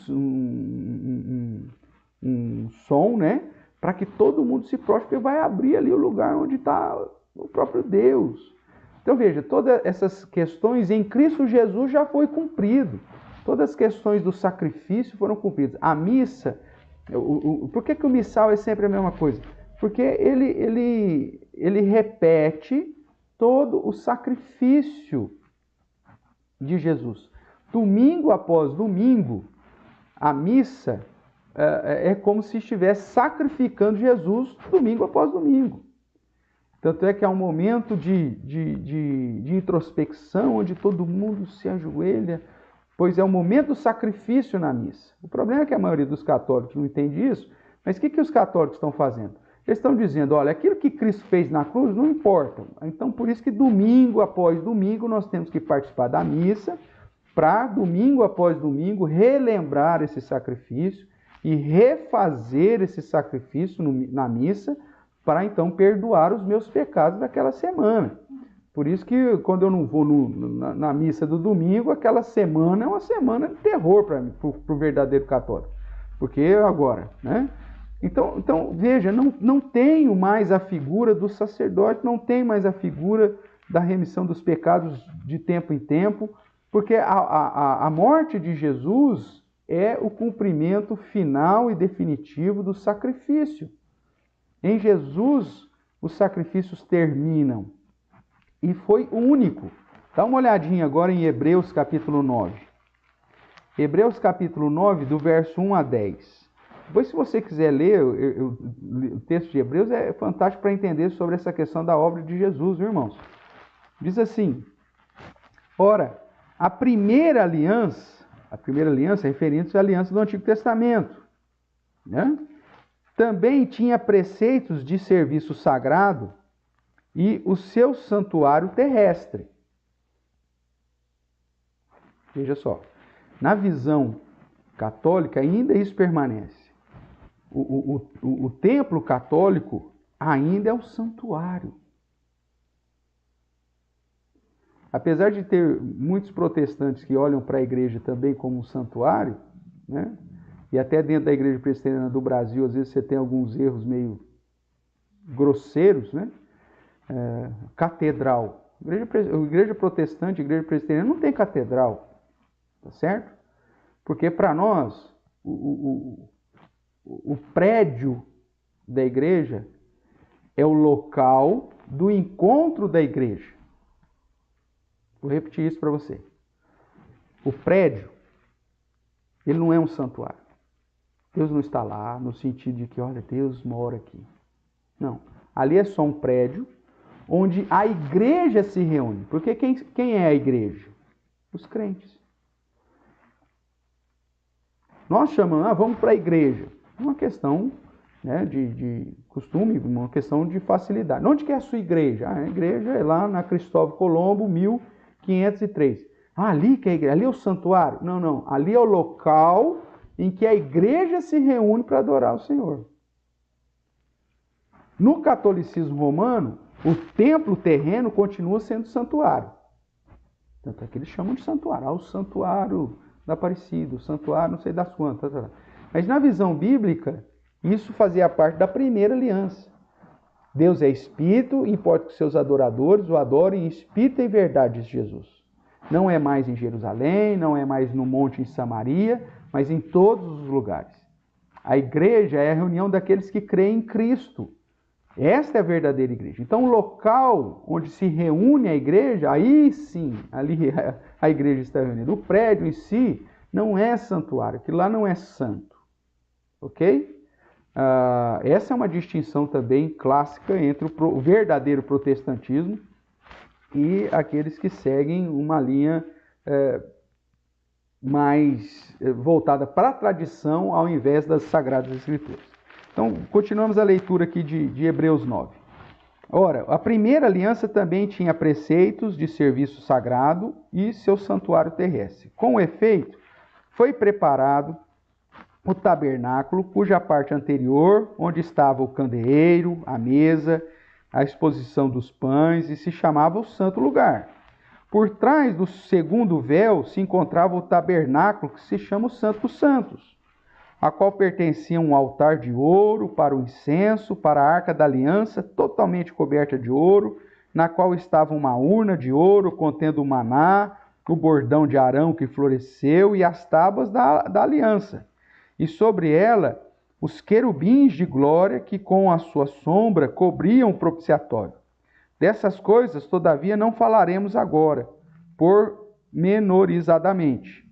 um som, né? Para que todo mundo se prostre, porque vai abrir ali o lugar onde está o próprio Deus. Então, veja, todas essas questões em Cristo Jesus já foi cumprido. Todas as questões do sacrifício foram cumpridas. A missa, por que o missal é sempre a mesma coisa? Porque ele repete todo o sacrifício de Jesus. Domingo após domingo, a missa é como se estivesse sacrificando Jesus domingo após domingo. Tanto é que há um momento de introspecção, onde todo mundo se ajoelha, pois é o momento do sacrifício na missa. O problema é que a maioria dos católicos não entende isso, mas o que os católicos estão fazendo? Eles estão dizendo, olha, aquilo que Cristo fez na cruz não importa. Então, por isso que domingo após domingo nós temos que participar da missa, para domingo após domingo relembrar esse sacrifício e refazer esse sacrifício na missa para então perdoar os meus pecados daquela semana. Por isso que quando eu não vou na missa do domingo, aquela semana é uma semana de terror para mim, para o verdadeiro católico. Porque agora, né? Então veja, não tenho mais a figura do sacerdote, não tem mais a figura da remissão dos pecados de tempo em tempo, porque a morte de Jesus é o cumprimento final e definitivo do sacrifício. Em Jesus, os sacrifícios terminam. E foi único. Dá uma olhadinha agora em Hebreus capítulo 9. Hebreus capítulo 9, do verso 1 a 10. Depois, se você quiser ler, o texto de Hebreus é fantástico para entender sobre essa questão da obra de Jesus, viu, irmãos? Diz assim: ora, a primeira aliança referindo-se à aliança do Antigo Testamento, né? Também tinha preceitos de serviço sagrado e o seu santuário terrestre. Veja só, na visão católica ainda isso permanece. O templo católico ainda é o santuário. Apesar de ter muitos protestantes que olham para a igreja também como um santuário, né? E até dentro da igreja presbiteriana do Brasil, às vezes você tem alguns erros meio grosseiros, né? Catedral. Igreja protestante, igreja presbiteriana não tem catedral, tá certo? Porque para nós, o prédio da igreja é o local do encontro da igreja. Vou repetir isso para você. O prédio, ele não é um santuário. Deus não está lá no sentido de que, olha, Deus mora aqui. Não. Ali é só um prédio onde a igreja se reúne. Porque quem é a igreja? Os crentes. Nós chamamos, vamos para a igreja. É uma questão, né, de costume, uma questão de facilidade. Onde que é a sua igreja? A igreja é lá na Cristóvão Colombo, 1503. Ali que é a igreja, ali é o santuário? Não. Ali é o local em que a igreja se reúne para adorar o Senhor. No catolicismo romano, o templo terreno continua sendo santuário. Tanto é que eles chamam de santuário. O santuário da Aparecida, o santuário não sei das quantas. Mas na visão bíblica, isso fazia parte da primeira aliança. Deus é Espírito, importa que seus adoradores o adorem em Espírito e em verdade, diz Jesus. Não é mais em Jerusalém, não é mais no monte em Samaria, mas em todos os lugares. A igreja é a reunião daqueles que creem em Cristo. Esta é a verdadeira igreja. Então, o local onde se reúne a igreja, aí sim, ali a igreja está reunida. O prédio em si não é santuário, aquilo lá não é santo. Ok? Essa é uma distinção também clássica entre o verdadeiro protestantismo e aqueles que seguem uma linha mais voltada para a tradição ao invés das Sagradas Escrituras. Então, continuamos a leitura aqui de Hebreus 9. Ora, a primeira aliança também tinha preceitos de serviço sagrado e seu santuário terrestre. Com efeito, foi preparado o tabernáculo, cuja parte anterior, onde estava o candeeiro, a mesa, a exposição dos pães, e se chamava o Santo Lugar. Por trás do segundo véu se encontrava o tabernáculo, que se chama o Santo dos Santos, a qual pertencia um altar de ouro para o incenso, para a arca da aliança, totalmente coberta de ouro, na qual estava uma urna de ouro contendo o maná, o bordão de Arão que floresceu e as tábuas da aliança. E sobre ela, os querubins de glória que com a sua sombra cobriam o propiciatório. Dessas coisas, todavia, não falaremos agora, pormenorizadamente.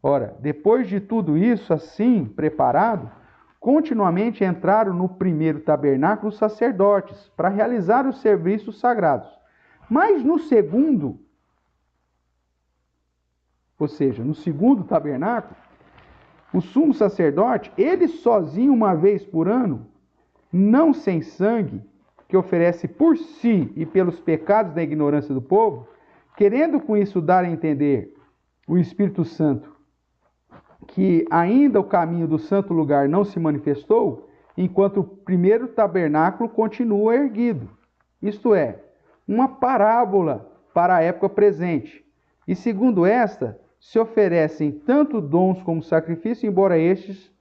Ora, depois de tudo isso assim preparado, continuamente entraram no primeiro tabernáculo os sacerdotes, para realizar os serviços sagrados. Mas no segundo, ou seja, no segundo tabernáculo, o sumo sacerdote, ele sozinho uma vez por ano, não sem sangue, que oferece por si e pelos pecados da ignorância do povo, querendo com isso dar a entender o Espírito Santo que ainda o caminho do santo lugar não se manifestou, enquanto o primeiro tabernáculo continua erguido. Isto é, uma parábola para a época presente. E segundo esta, se oferecem tanto dons como sacrifício, embora estes,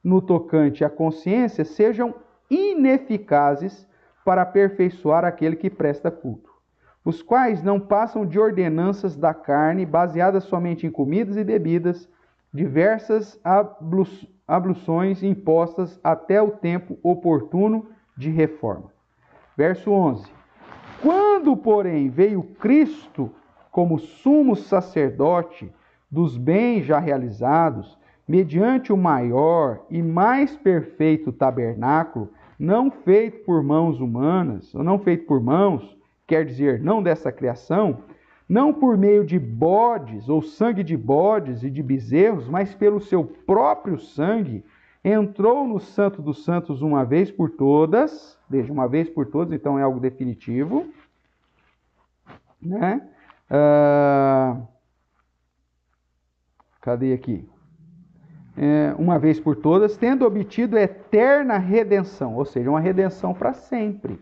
no tocante à consciência, sejam ineficazes para aperfeiçoar aquele que presta culto, os quais não passam de ordenanças da carne, baseadas somente em comidas e bebidas, diversas abluções impostas até o tempo oportuno de reforma. Verso 11. Quando, porém, veio Cristo como sumo sacerdote dos bens já realizados, mediante o maior e mais perfeito tabernáculo, não feito por mãos humanas, ou não feito por mãos, quer dizer, não dessa criação, não por meio de bodes, ou sangue de bodes e de bezerros, mas pelo seu próprio sangue, entrou no Santo dos Santos uma vez por todas, veja, uma vez por todas, então é algo definitivo, né? Cadê aqui? Uma vez por todas, tendo obtido eterna redenção, ou seja, uma redenção para sempre,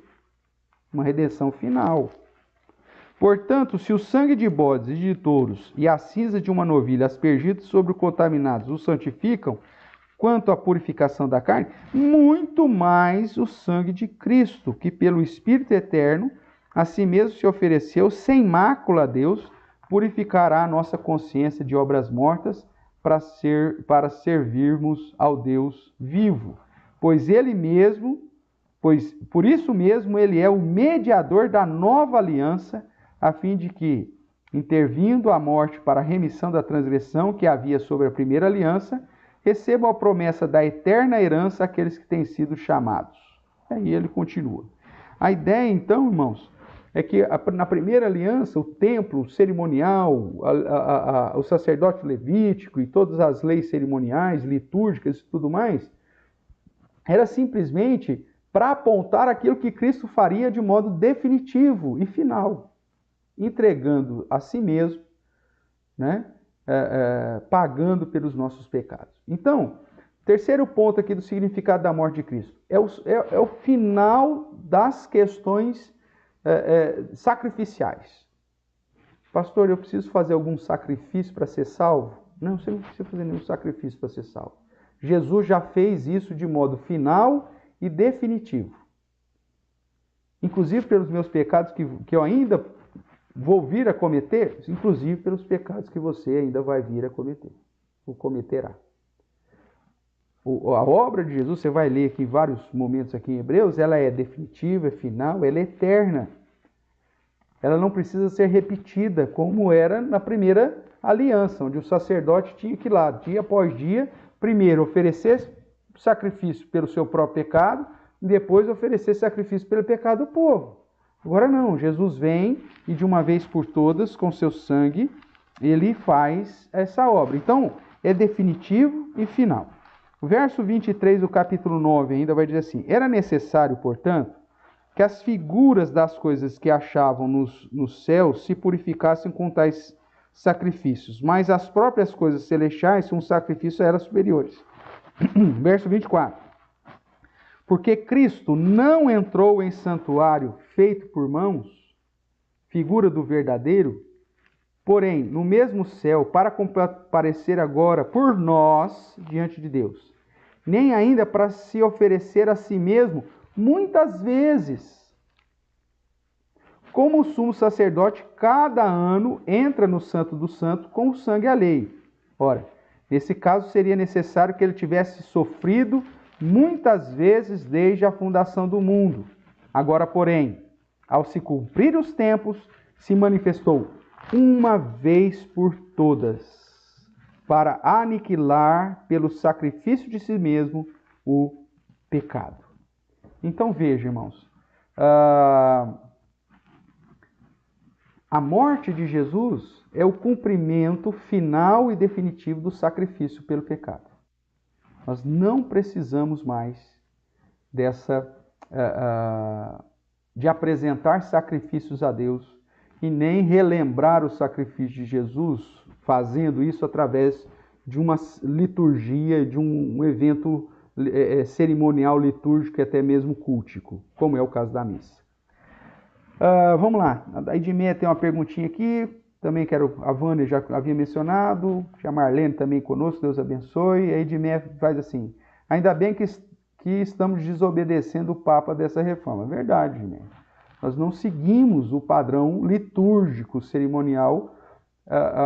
uma redenção final. Portanto, se o sangue de bodes e de touros e a cinza de uma novilha aspergidos sobre os contaminados os santificam, quanto à purificação da carne, muito mais o sangue de Cristo, que pelo Espírito Eterno, a si mesmo se ofereceu sem mácula a Deus, purificará a nossa consciência de obras mortas para servirmos ao Deus vivo. Pois ele mesmo, por isso mesmo, ele é o mediador da nova aliança, a fim de que, intervindo a morte para a remissão da transgressão que havia sobre a primeira aliança, recebam a promessa da eterna herança aqueles que têm sido chamados. Aí ele continua. A ideia, então, irmãos, é que na primeira aliança, o templo cerimonial, o sacerdote levítico e todas as leis cerimoniais, litúrgicas e tudo mais, era simplesmente para apontar aquilo que Cristo faria de modo definitivo e final, entregando a si mesmo, né? Pagando pelos nossos pecados. Então, terceiro ponto aqui do significado da morte de Cristo, é o final das questões sacrificiais. Pastor, eu preciso fazer algum sacrifício para ser salvo? Não, você não precisa fazer nenhum sacrifício para ser salvo. Jesus já fez isso de modo final e definitivo. Inclusive pelos meus pecados que eu ainda vou vir a cometer, inclusive pelos pecados que você ainda vai vir a cometer, ou cometerá. A obra de Jesus, você vai ler aqui em vários momentos aqui em Hebreus, ela é definitiva, é final, ela é eterna. Ela não precisa ser repetida como era na primeira aliança, onde o sacerdote tinha que ir lá, dia após dia, primeiro oferecer sacrifício pelo seu próprio pecado, e depois oferecer sacrifício pelo pecado do povo. Agora não, Jesus vem e de uma vez por todas, com seu sangue, ele faz essa obra. Então, é definitivo e final. O verso 23 do capítulo 9 ainda vai dizer assim: era necessário, portanto, que as figuras das coisas que achavam nos céus se purificassem com tais sacrifícios, mas as próprias coisas celestiais, um sacrifício, eram superiores. Verso 24. Porque Cristo não entrou em santuário feito por mãos, figura do verdadeiro, porém, no mesmo céu, para comparecer agora por nós diante de Deus, nem ainda para se oferecer a si mesmo muitas vezes. Como o sumo sacerdote, cada ano entra no Santo dos Santos com o sangue alheio. Ora, nesse caso seria necessário que ele tivesse sofrido muitas vezes desde a fundação do mundo. Agora, porém, ao se cumprir os tempos, se manifestou uma vez por todas, para aniquilar pelo sacrifício de si mesmo o pecado. Então veja, irmãos, a morte de Jesus é o cumprimento final e definitivo do sacrifício pelo pecado. Nós não precisamos mais de apresentar sacrifícios a Deus e nem relembrar o sacrifício de Jesus, fazendo isso através de uma liturgia, de um evento cerimonial litúrgico e até mesmo cultico, como é o caso da missa. Vamos lá, a Edmeia tem uma perguntinha aqui, também a Vânia já havia mencionado, a Marlene também conosco, Deus abençoe. A Edmeia faz assim: ainda bem que estamos desobedecendo o Papa dessa reforma. É verdade, Edmeia. Nós não seguimos o padrão litúrgico, cerimonial,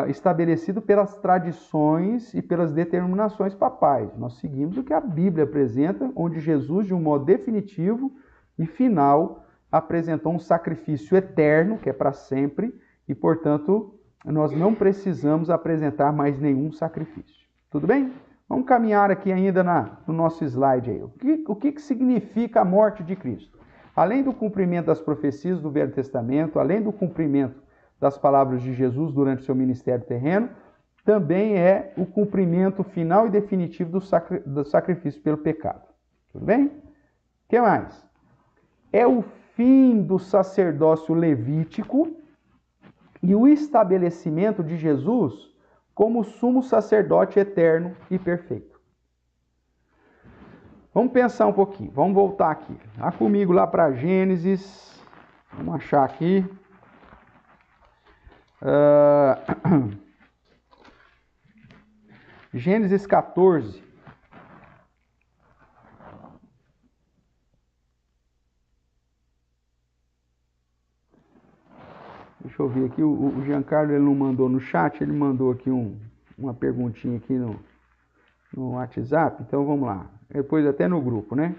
estabelecido pelas tradições e pelas determinações papais. Nós seguimos o que a Bíblia apresenta, onde Jesus, de um modo definitivo e final, apresentou um sacrifício eterno, que é para sempre, e, portanto, nós não precisamos apresentar mais nenhum sacrifício. Tudo bem? Vamos caminhar aqui ainda no nosso slide aí. O que significa a morte de Cristo? Além do cumprimento das profecias do Velho Testamento, além do cumprimento das palavras de Jesus durante seu ministério terreno, também é o cumprimento final e definitivo do sacrifício pelo pecado. Tudo bem? O que mais? É o fim do sacerdócio levítico e o estabelecimento de Jesus como sumo sacerdote eterno e perfeito. Vamos pensar um pouquinho, vamos voltar aqui. Vá comigo lá para Gênesis, vamos achar aqui. Gênesis 14. Deixa eu ver aqui, o Giancarlo ele não mandou no chat, ele mandou aqui uma perguntinha aqui no WhatsApp, então vamos lá. Depois até no grupo, né?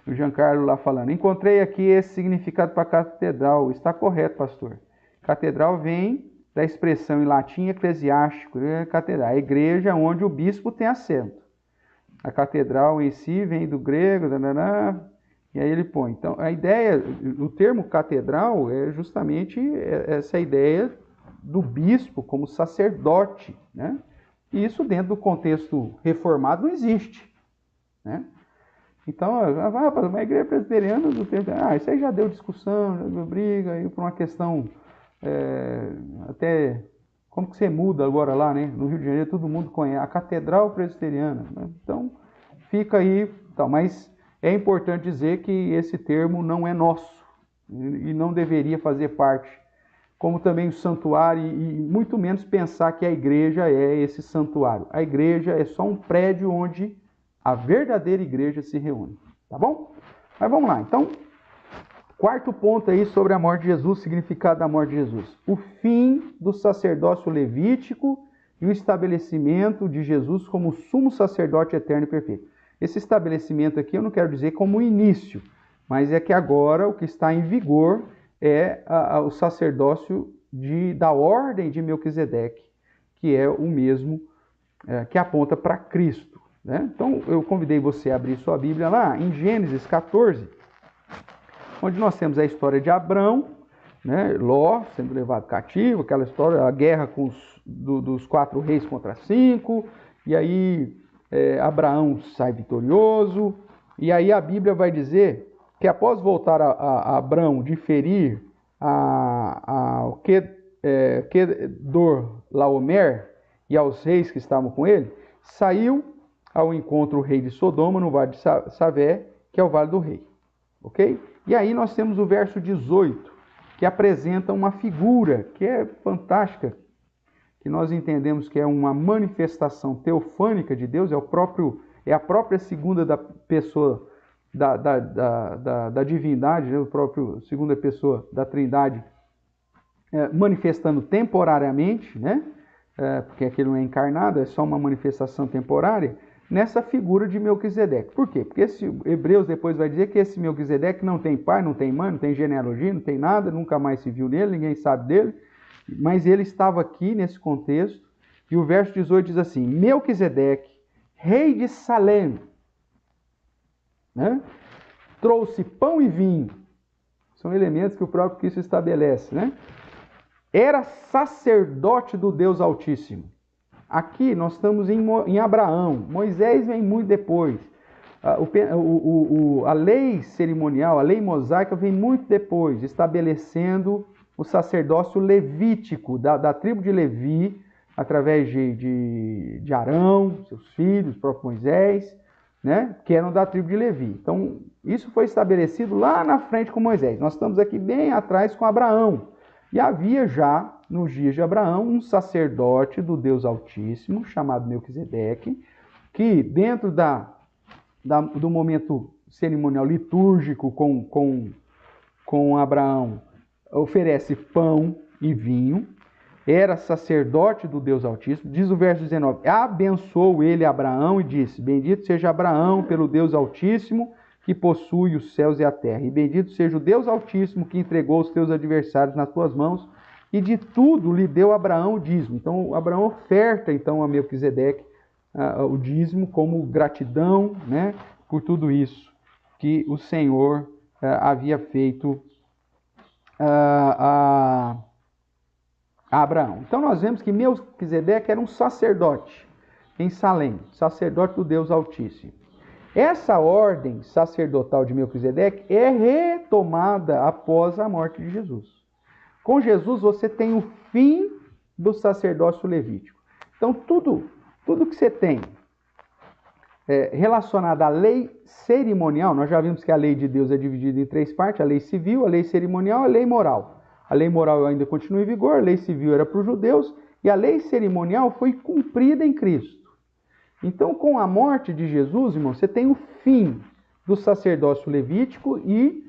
O Giancarlo lá falando: encontrei aqui esse significado para catedral. Está correto, pastor. Catedral vem da expressão em latim eclesiástico, catedral, a igreja onde o bispo tem assento. A catedral em si vem do grego, e aí ele põe. Então, a ideia, o termo catedral é justamente essa ideia do bispo como sacerdote, né? E isso dentro do contexto reformado não existe, né? Então, uma igreja presbiteriana do tempo, isso aí já deu discussão, já deu briga, aí por uma questão até como que você muda agora lá, né? No Rio de Janeiro todo mundo conhece a Catedral Presbiteriana, né? Então fica aí, mas é importante dizer que esse termo não é nosso e não deveria fazer parte, como também o santuário, e muito menos pensar que a igreja é esse santuário. A igreja é só um prédio onde a verdadeira igreja se reúne, tá bom? Mas vamos lá, então, quarto ponto aí sobre a morte de Jesus, significado da morte de Jesus. O fim do sacerdócio levítico e o estabelecimento de Jesus como sumo sacerdote eterno e perfeito. Esse estabelecimento aqui eu não quero dizer como início, mas é que agora o que está em vigor é o sacerdócio da ordem de Melquisedeque, que é o mesmo que aponta para Cristo, né? Então eu convidei você a abrir sua Bíblia lá em Gênesis 14, onde nós temos a história de Abrão, né? Ló sendo levado cativo, aquela história, a guerra dos 4 reis contra 5, e aí Abraão sai vitorioso, e aí a Bíblia vai dizer que após voltar a Abrão de ferir ao Kedor Laomer e aos reis que estavam com ele, saiu ao encontro o rei de Sodoma no vale de Savé, que é o vale do rei, ok? E aí nós temos o verso 18, que apresenta uma figura que é fantástica, que nós entendemos que é uma manifestação teofânica de Deus, é a própria segunda pessoa da divindade, né? O próprio segunda pessoa da Trindade, manifestando temporariamente, né? Porque aquele não é encarnado, é só uma manifestação temporária, nessa figura de Melquisedeque. Por quê? Porque Hebreus depois vai dizer que esse Melquisedeque não tem pai, não tem mãe, não tem genealogia, não tem nada, nunca mais se viu nele, ninguém sabe dele, mas ele estava aqui nesse contexto, e o verso 18 diz assim: Melquisedeque, rei de Salém, né? Trouxe pão e vinho, são elementos que o próprio Cristo estabelece, né? Era sacerdote do Deus Altíssimo. Aqui nós estamos em Abraão. Moisés vem muito depois. A lei cerimonial, a lei mosaica vem muito depois, estabelecendo o sacerdócio levítico da tribo de Levi, através de Arão, seus filhos, o próprio Moisés, né, que eram da tribo de Levi. Então, isso foi estabelecido lá na frente com Moisés. Nós estamos aqui bem atrás com Abraão. E havia já, nos dias de Abraão, um sacerdote do Deus Altíssimo, chamado Melquisedeque, que dentro do momento cerimonial litúrgico com Abraão, oferece pão e vinho, era sacerdote do Deus Altíssimo. Diz o verso 19, abençoou ele Abraão e disse, bendito seja Abraão pelo Deus Altíssimo, que possui os céus e a terra, e bendito seja o Deus Altíssimo, que entregou os teus adversários nas tuas mãos, e de tudo lhe deu Abraão o dízimo. Então, Abraão oferta então a Melquisedeque o dízimo como gratidão, né, por tudo isso que o Senhor havia feito a Abraão. Então nós vemos que Melquisedeque era um sacerdote em Salém, sacerdote do Deus Altíssimo. Essa ordem sacerdotal de Melquisedeque é retomada após a morte de Jesus. Com Jesus você tem o fim do sacerdócio levítico. Então tudo que você tem relacionado à lei cerimonial, nós já vimos que a lei de Deus é dividida em 3 partes, a lei civil, a lei cerimonial e a lei moral. A lei moral ainda continua em vigor, a lei civil era para os judeus e a lei cerimonial foi cumprida em Cristo. Então, com a morte de Jesus, irmão, você tem o fim do sacerdócio levítico e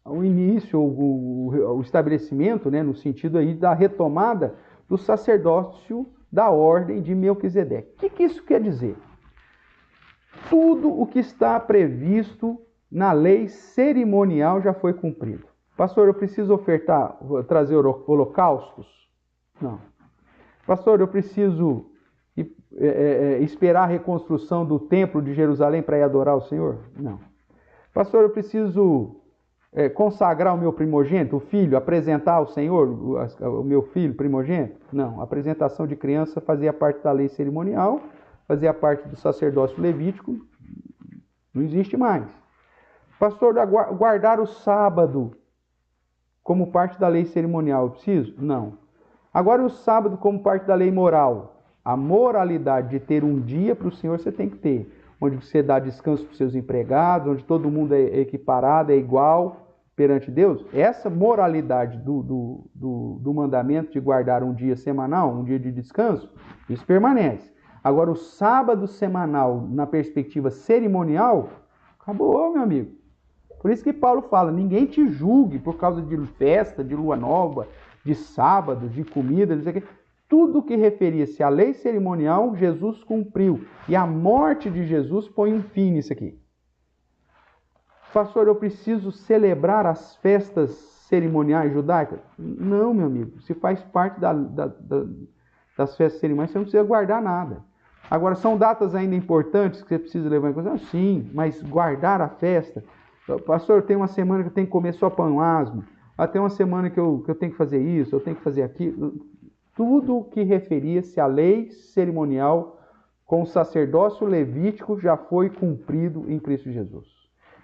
o início, o estabelecimento, né, no sentido aí da retomada do sacerdócio da ordem de Melquisedeque. O que isso quer dizer? Tudo o que está previsto na lei cerimonial já foi cumprido. Pastor, eu preciso trazer holocaustos? Não. Pastor, eu preciso esperar a reconstrução do templo de Jerusalém para ir adorar o Senhor? Não. Pastor, eu preciso consagrar o meu primogênito, o filho, apresentar ao Senhor o meu filho primogênito? Não. A apresentação de criança fazia parte da lei cerimonial, fazia parte do sacerdócio levítico, não existe mais. Pastor, guardar o sábado como parte da lei cerimonial, eu preciso? Não. Agora o sábado como parte da lei moral. A moralidade de ter um dia para o Senhor você tem que ter. Onde você dá descanso para os seus empregados, onde todo mundo é equiparado, é igual perante Deus. Essa moralidade do mandamento de guardar um dia semanal, um dia de descanso, isso permanece. Agora o sábado semanal, na perspectiva cerimonial, acabou, meu amigo. Por isso que Paulo fala, ninguém te julgue por causa de festa, de lua nova, de sábado, de comida, não sei o quê. Tudo que referia-se à lei cerimonial, Jesus cumpriu. E a morte de Jesus põe um fim nisso aqui. Pastor, eu preciso celebrar as festas cerimoniais judaicas? Não, meu amigo. Se faz parte das festas cerimoniais, você não precisa guardar nada. Agora, são datas ainda importantes que você precisa levar em consideração? Sim, mas guardar a festa... Pastor, tem uma semana que eu tenho que comer só pão asmo. Tem uma semana que eu tenho que fazer isso, eu tenho que fazer aquilo. Tudo que referia-se à lei cerimonial com o sacerdócio levítico já foi cumprido em Cristo Jesus.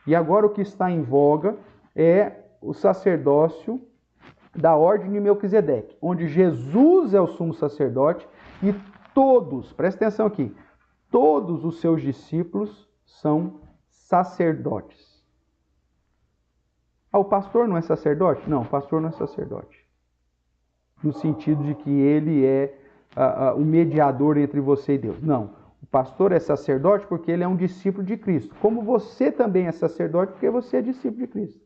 E agora o que está em voga é o sacerdócio da ordem de Melquisedeque, onde Jesus é o sumo sacerdote e todos, presta atenção aqui, todos os seus discípulos são sacerdotes. O pastor não é sacerdote? Não, o pastor não é sacerdote. No sentido de que ele é o mediador entre você e Deus. Não, o pastor é sacerdote porque ele é um discípulo de Cristo. Como você também é sacerdote porque você é discípulo de Cristo.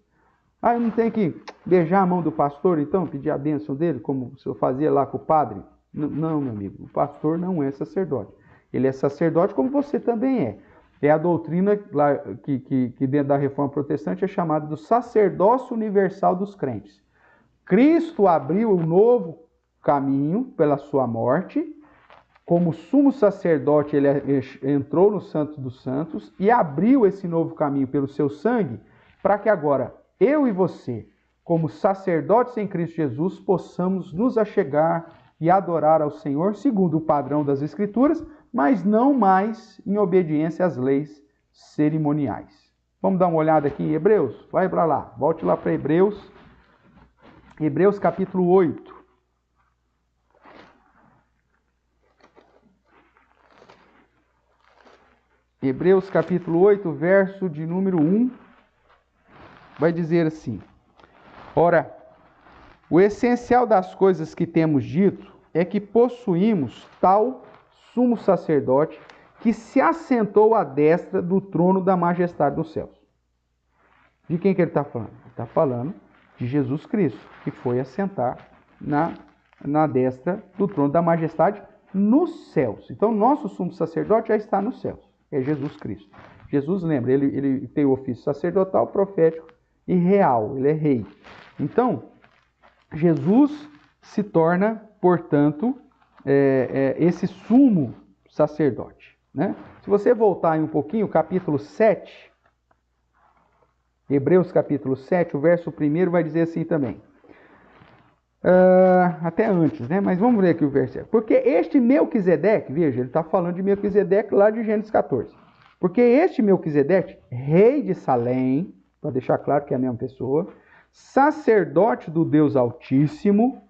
Eu não tenho que beijar a mão do pastor, então, pedir a bênção dele, como eu fazia lá com o padre? Não, meu amigo, o pastor não é sacerdote. Ele é sacerdote como você também é. É a doutrina lá, que dentro da Reforma Protestante é chamada do sacerdócio universal dos crentes. Cristo abriu um novo caminho pela sua morte. Como sumo sacerdote, ele entrou no Santo dos Santos e abriu esse novo caminho pelo seu sangue, para que agora eu e você, como sacerdotes em Cristo Jesus, possamos nos achegar e adorar ao Senhor segundo o padrão das Escrituras, mas não mais em obediência às leis cerimoniais. Vamos dar uma olhada aqui em Hebreus? Vai para lá, volte lá para Hebreus. Hebreus capítulo 8. Hebreus capítulo 8, verso de número 1, vai dizer assim: ora, o essencial das coisas que temos dito é que possuímos tal sumo sacerdote que se assentou à destra do trono da majestade dos céus. De quem que ele está falando? Ele está falando de Jesus Cristo, que foi assentar na destra do trono da majestade nos céus. Então, nosso sumo sacerdote já está nos céus, é Jesus Cristo. Jesus, lembra, ele tem o ofício sacerdotal, profético e real, ele é rei. Então, Jesus se torna, portanto, esse sumo sacerdote, né? Se você voltar aí um pouquinho, capítulo 7, Hebreus capítulo 7, o verso 1 vai dizer assim também. Até antes, né? Mas vamos ler aqui o verso. Porque este Melquisedeque, veja, ele está falando de Melquisedeque lá de Gênesis 14. Porque este Melquisedeque, rei de Salém, para deixar claro que é a mesma pessoa, sacerdote do Deus Altíssimo,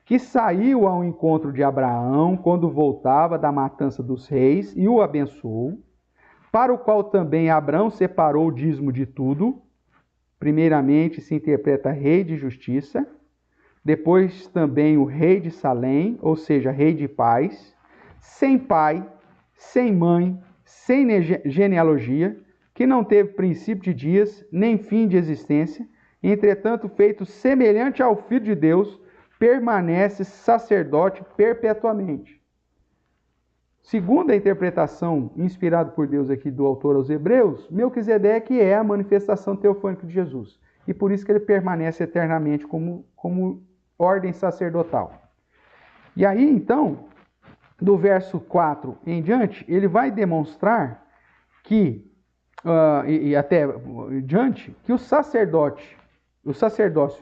que saiu ao encontro de Abraão quando voltava da matança dos reis e o abençoou, para o qual também Abraão separou o dízimo de tudo. Primeiramente se interpreta rei de justiça, depois também o rei de Salém, ou seja, rei de paz, sem pai, sem mãe, sem genealogia, que não teve princípio de dias, nem fim de existência, entretanto feito semelhante ao Filho de Deus, permanece sacerdote perpetuamente. Segundo a interpretação inspirada por Deus aqui do autor aos Hebreus, Melquisedeque é a manifestação teofânica de Jesus. E por isso que ele permanece eternamente como ordem sacerdotal. E aí, então, do verso 4 em diante, ele vai demonstrar que, e até diante, que o sacerdócio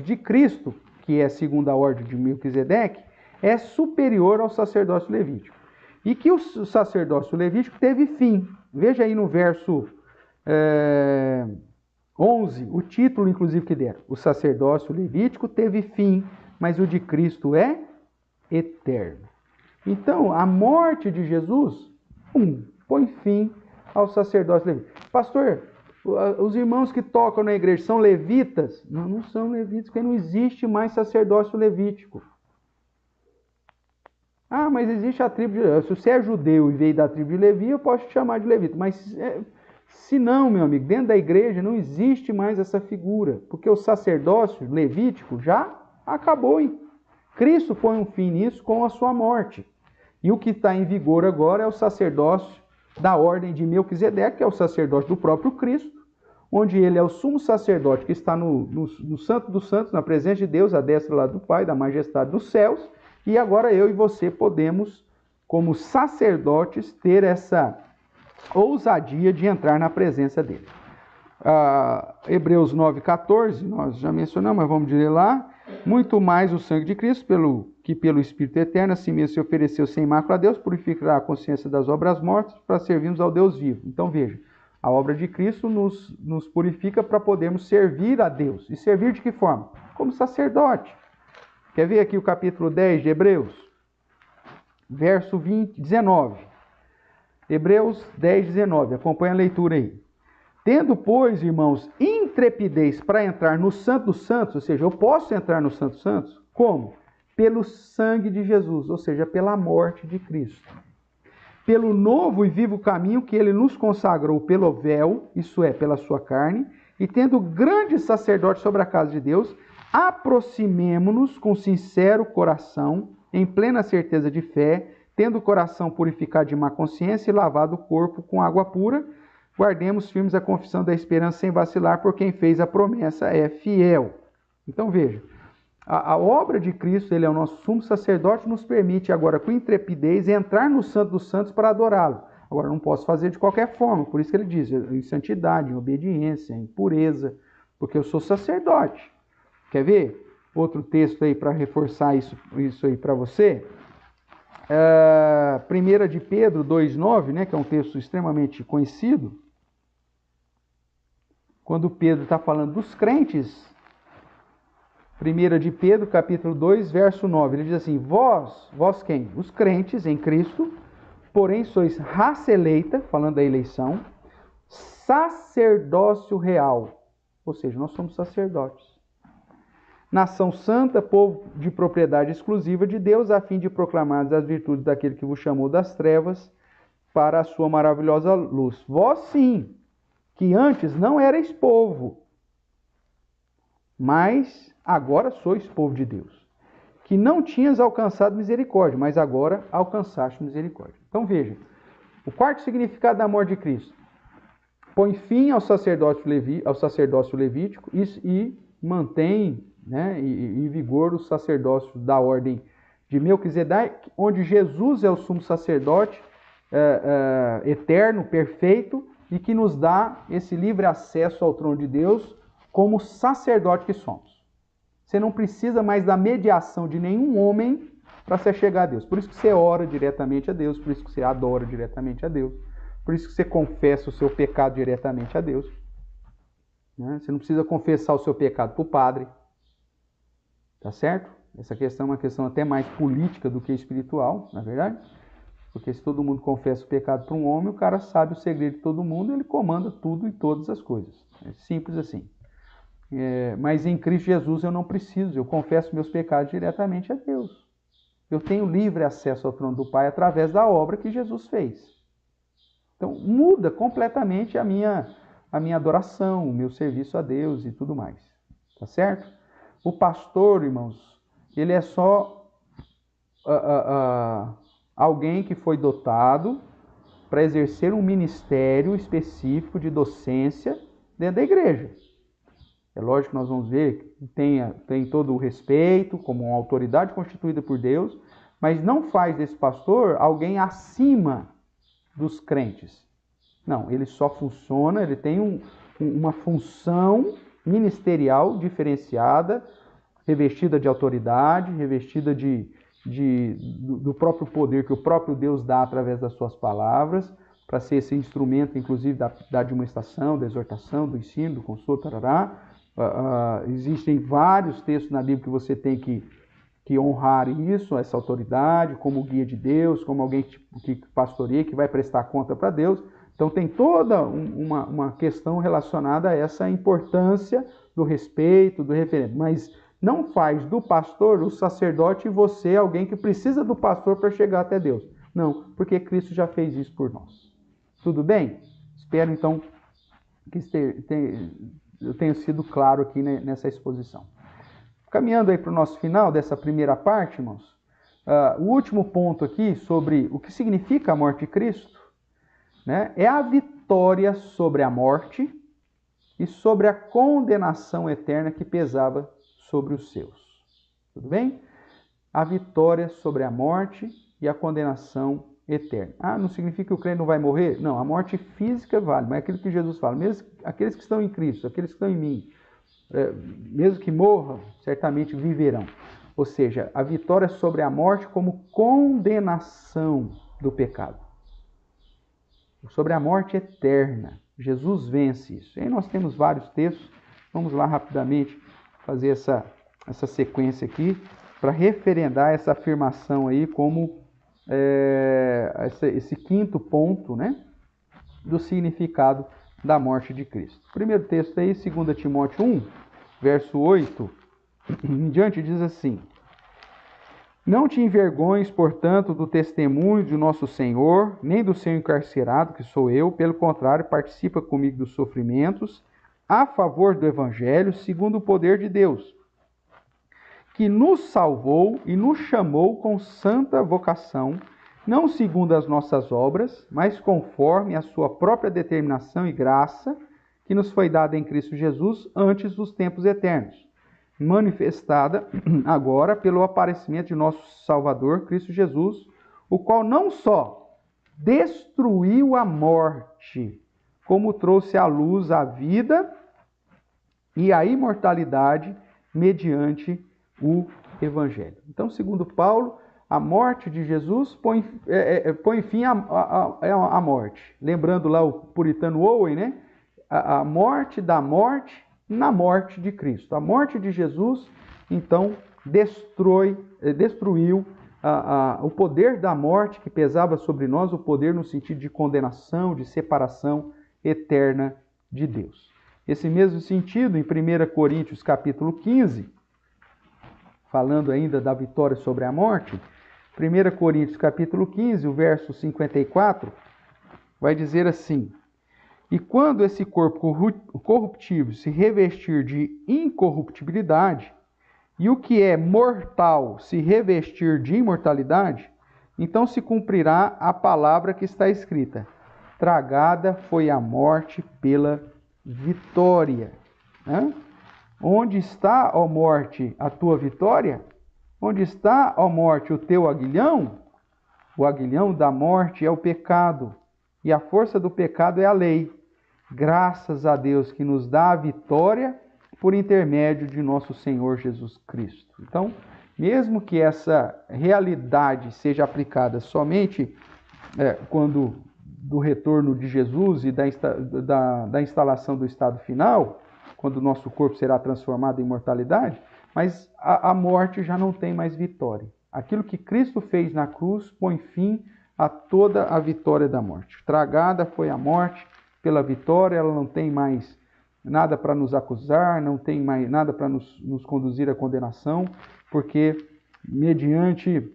de Cristo, que é segundo a ordem de Melquisedeque, é superior ao sacerdócio levítico. E que o sacerdócio levítico teve fim. Veja aí no verso 11, o título, inclusive, que deram. O sacerdócio levítico teve fim, mas o de Cristo é eterno. Então, a morte de Jesus, põe fim ao sacerdócio levítico. Pastor, os irmãos que tocam na igreja são levitas? Não são levíticos, porque não existe mais sacerdócio levítico. Ah, mas existe a tribo de Levi. Se você é judeu e veio da tribo de Levi, eu posso te chamar de levita. Mas se não, meu amigo, dentro da igreja não existe mais essa figura, porque o sacerdócio levítico já acabou. Hein? Cristo põe um fim nisso com a sua morte. E o que está em vigor agora é o sacerdócio da ordem de Melquisedeque, que é o sacerdócio do próprio Cristo, onde ele é o sumo sacerdote que está no Santo dos Santos, na presença de Deus, à destra lá do Pai, da majestade dos céus. E agora eu e você podemos, como sacerdotes, ter essa ousadia de entrar na presença dele. Hebreus 9,14, nós já mencionamos, mas vamos dizer lá. Muito mais o sangue de Cristo, pelo Espírito Eterno, assim mesmo se ofereceu sem mácula a Deus, purificará a consciência das obras mortas para servirmos ao Deus vivo. Então veja, a obra de Cristo nos purifica para podermos servir a Deus. E servir de que forma? Como sacerdote. Quer ver aqui o capítulo 10 de Hebreus? Verso 19. Hebreus 10, 19. Acompanha a leitura aí. Tendo, pois, irmãos, intrepidez para entrar no Santo dos Santos, ou seja, eu posso entrar no Santo dos Santos, como? Pelo sangue de Jesus, ou seja, pela morte de Cristo. Pelo novo e vivo caminho que ele nos consagrou pelo véu, isso é, pela sua carne, e tendo grande sacerdote sobre a casa de Deus, aproximemo-nos com sincero coração, em plena certeza de fé, tendo o coração purificado de má consciência e lavado o corpo com água pura, guardemos firmes a confissão da esperança sem vacilar, por quem fez a promessa é fiel. Então veja, a obra de Cristo, ele é o nosso sumo sacerdote, nos permite agora com intrepidez entrar no Santo dos Santos para adorá-lo. Agora não posso fazer de qualquer forma, por isso que ele diz, em santidade, em obediência, em pureza, porque eu sou sacerdote. Quer ver outro texto aí para reforçar isso aí para você? 1 de Pedro 2,9, né, que é um texto extremamente conhecido. Quando Pedro está falando dos crentes, 1 de Pedro, capítulo 2, verso 9, ele diz assim, vós quem? Os crentes em Cristo, porém sois raça eleita, falando da eleição, sacerdócio real, ou seja, nós somos sacerdotes. Nação santa, povo de propriedade exclusiva de Deus, a fim de proclamar as virtudes daquele que vos chamou das trevas para a sua maravilhosa luz. Vós sim, que antes não erais povo, mas agora sois povo de Deus. Que não tinhas alcançado misericórdia, mas agora alcançaste misericórdia. Então veja, o quarto significado da morte de Cristo. Põe fim ao sacerdócio levítico e mantém, né, em vigor o sacerdócio da ordem de Melquisedeque, onde Jesus é o sumo sacerdote eterno, perfeito, e que nos dá esse livre acesso ao trono de Deus como sacerdote que somos. Você não precisa mais da mediação de nenhum homem para se chegar a Deus. Por isso que você ora diretamente a Deus, por isso que você adora diretamente a Deus, por isso que você confessa o seu pecado diretamente a Deus. Você não precisa confessar o seu pecado para o padre. Tá certo? Essa questão é uma questão até mais política do que espiritual, na verdade. Porque se todo mundo confessa o pecado para um homem, o cara sabe o segredo de todo mundo, ele comanda tudo e todas as coisas. É simples assim. Mas em Cristo Jesus eu não preciso, eu confesso meus pecados diretamente a Deus. Eu tenho livre acesso ao trono do Pai através da obra que Jesus fez. Então muda completamente a minha adoração, o meu serviço a Deus e tudo mais. Tá certo? O pastor, irmãos, ele é só alguém que foi dotado para exercer um ministério específico de docência dentro da igreja. É lógico que nós vamos ver que tem todo o respeito como uma autoridade constituída por Deus, mas não faz desse pastor alguém acima dos crentes. Não, ele só funciona, ele tem uma função ministerial diferenciada, revestida de autoridade, revestida do próprio poder que o próprio Deus dá através das suas palavras, para ser esse instrumento, inclusive, da admoestação, da exortação, do ensino, do consolo, tarará. Existem vários textos na Bíblia que você tem que honrar isso, essa autoridade, como guia de Deus, como alguém que pastoreia, que vai prestar conta para Deus. Então tem toda uma questão relacionada a essa importância do respeito, do referendo. Mas não faz do pastor, o sacerdote, e você alguém que precisa do pastor para chegar até Deus. Não, porque Cristo já fez isso por nós. Tudo bem? Espero então que eu tenha sido claro aqui nessa exposição. Caminhando aí para o nosso final dessa primeira parte, irmãos, o último ponto aqui sobre o que significa a morte de Cristo, né, é a vitória sobre a morte e sobre a condenação eterna que pesava sobre os seus. Tudo bem? A vitória sobre a morte e a condenação eterna. Não significa que o crente não vai morrer? Não, a morte física vale, mas é aquilo que Jesus fala, mesmo aqueles que estão em Cristo, aqueles que estão em mim, mesmo que morram, certamente viverão. Ou seja, a vitória sobre a morte como condenação do pecado. Sobre a morte eterna. Jesus vence isso. E aí nós temos vários textos. Vamos lá rapidamente fazer essa sequência aqui para referendar essa afirmação aí como esse quinto ponto, né, do significado da morte de Cristo. O primeiro texto aí, 2 Timóteo 1, verso 8 em diante, diz assim: Não te envergonhes, portanto, do testemunho de nosso Senhor, nem do seu encarcerado, que sou eu. Pelo contrário, participa comigo dos sofrimentos, a favor do Evangelho, segundo o poder de Deus, que nos salvou e nos chamou com santa vocação, não segundo as nossas obras, mas conforme a sua própria determinação e graça, que nos foi dada em Cristo Jesus antes dos tempos eternos, manifestada agora pelo aparecimento de nosso Salvador, Cristo Jesus, o qual não só destruiu a morte, como trouxe à luz a vida e a imortalidade mediante o Evangelho. Então, segundo Paulo, a morte de Jesus põe fim à morte. Lembrando lá o puritano Owen, né? A morte da morte na morte de Cristo. A morte de Jesus, então, destruiu o poder da morte que pesava sobre nós, o poder no sentido de condenação, de separação eterna de Deus. Esse mesmo sentido, em 1 Coríntios capítulo 15, falando ainda da vitória sobre a morte, 1 Coríntios capítulo 15, o verso 54, vai dizer assim: e quando esse corpo corruptível se revestir de incorruptibilidade, e o que é mortal se revestir de imortalidade, então se cumprirá a palavra que está escrita: tragada foi a morte pela vitória. Onde está, ó morte, a tua vitória? Onde está, ó morte, o teu aguilhão? O aguilhão da morte é o pecado, e a força do pecado é a lei. Graças a Deus que nos dá a vitória por intermédio de nosso Senhor Jesus Cristo. Então, mesmo que essa realidade seja aplicada somente quando do retorno de Jesus e da instalação do estado final, quando o nosso corpo será transformado em imortalidade, mas a morte já não tem mais vitória. Aquilo que Cristo fez na cruz põe fim a toda a vitória da morte. Tragada foi a morte pela vitória, ela não tem mais nada para nos acusar, não tem mais nada para nos conduzir à condenação, porque mediante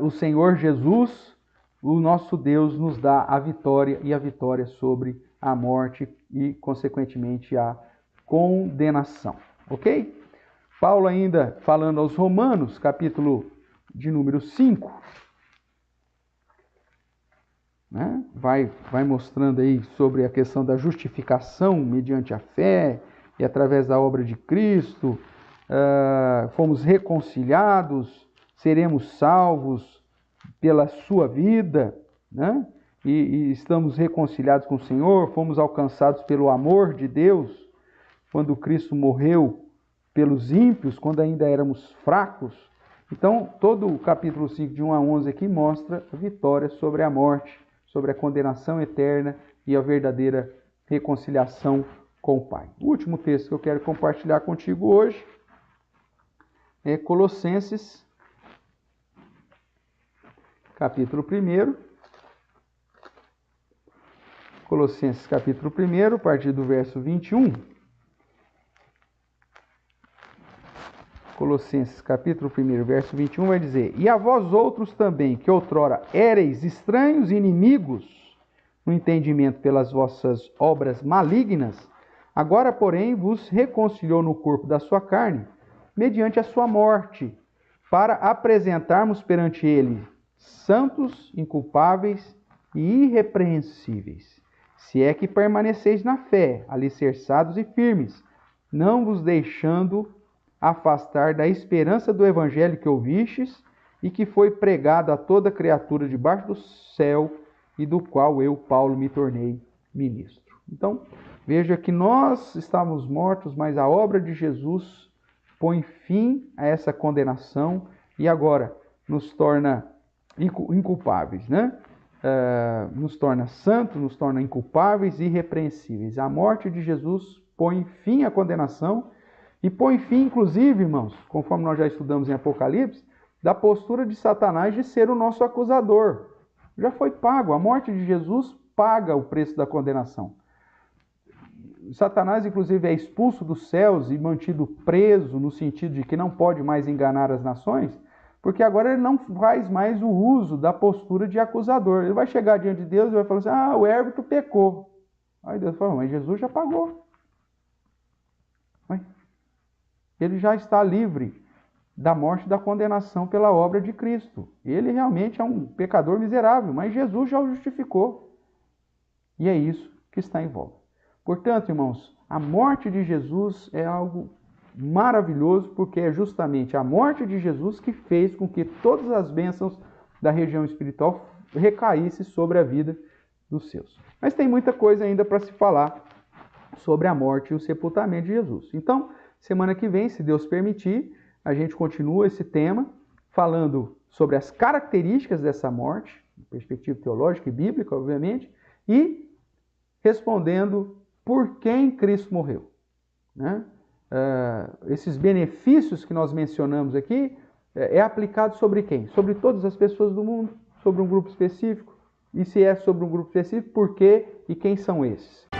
o Senhor Jesus, o nosso Deus nos dá a vitória, e a vitória sobre a morte e, consequentemente, a condenação. Ok? Paulo ainda falando aos Romanos, capítulo de número 5, vai mostrando aí sobre a questão da justificação mediante a fé e através da obra de Cristo, fomos reconciliados, seremos salvos pela sua vida, e estamos reconciliados com o Senhor, fomos alcançados pelo amor de Deus, quando Cristo morreu pelos ímpios, quando ainda éramos fracos. Então, todo o capítulo 5, de 1 a 11 aqui, mostra a vitória sobre a morte, sobre a condenação eterna e a verdadeira reconciliação com o Pai. O último texto que eu quero compartilhar contigo hoje é Colossenses, capítulo 1. Colossenses, capítulo 1, a partir do verso 21. Colossenses, capítulo 1, verso 21, vai dizer: e a vós outros também, que outrora éreis estranhos e inimigos no entendimento pelas vossas obras malignas, agora, porém, vos reconciliou no corpo da sua carne, mediante a sua morte, para apresentarmos perante ele santos, inculpáveis e irrepreensíveis, se é que permaneceis na fé, alicerçados e firmes, não vos deixando afastar da esperança do evangelho que ouvistes e que foi pregado a toda criatura debaixo do céu, e do qual eu, Paulo, me tornei ministro. Então, veja que nós estávamos mortos, mas a obra de Jesus põe fim a essa condenação e agora nos torna inculpáveis, nos torna santos, nos torna inculpáveis e irrepreensíveis. A morte de Jesus põe fim à condenação e põe fim, inclusive, irmãos, conforme nós já estudamos em Apocalipse, da postura de Satanás de ser o nosso acusador. Já foi pago. A morte de Jesus paga o preço da condenação. Satanás, inclusive, é expulso dos céus e mantido preso, no sentido de que não pode mais enganar as nações, porque agora ele não faz mais o uso da postura de acusador. Ele vai chegar diante de Deus e vai falar assim: o árbitro pecou. Aí Deus fala: mas Jesus já pagou. Ele já está livre da morte e da condenação pela obra de Cristo. Ele realmente é um pecador miserável, mas Jesus já o justificou. E é isso que está em volta. Portanto, irmãos, a morte de Jesus é algo maravilhoso, porque é justamente a morte de Jesus que fez com que todas as bênçãos da região espiritual recaíssem sobre a vida dos seus. Mas tem muita coisa ainda para se falar sobre a morte e o sepultamento de Jesus. Então, semana que vem, se Deus permitir, a gente continua esse tema, falando sobre as características dessa morte, perspectiva teológica e bíblica, obviamente, e respondendo por quem Cristo morreu. Esses benefícios que nós mencionamos aqui é aplicado sobre quem? Sobre todas as pessoas do mundo, sobre um grupo específico? E se é sobre um grupo específico, por quê e quem são esses?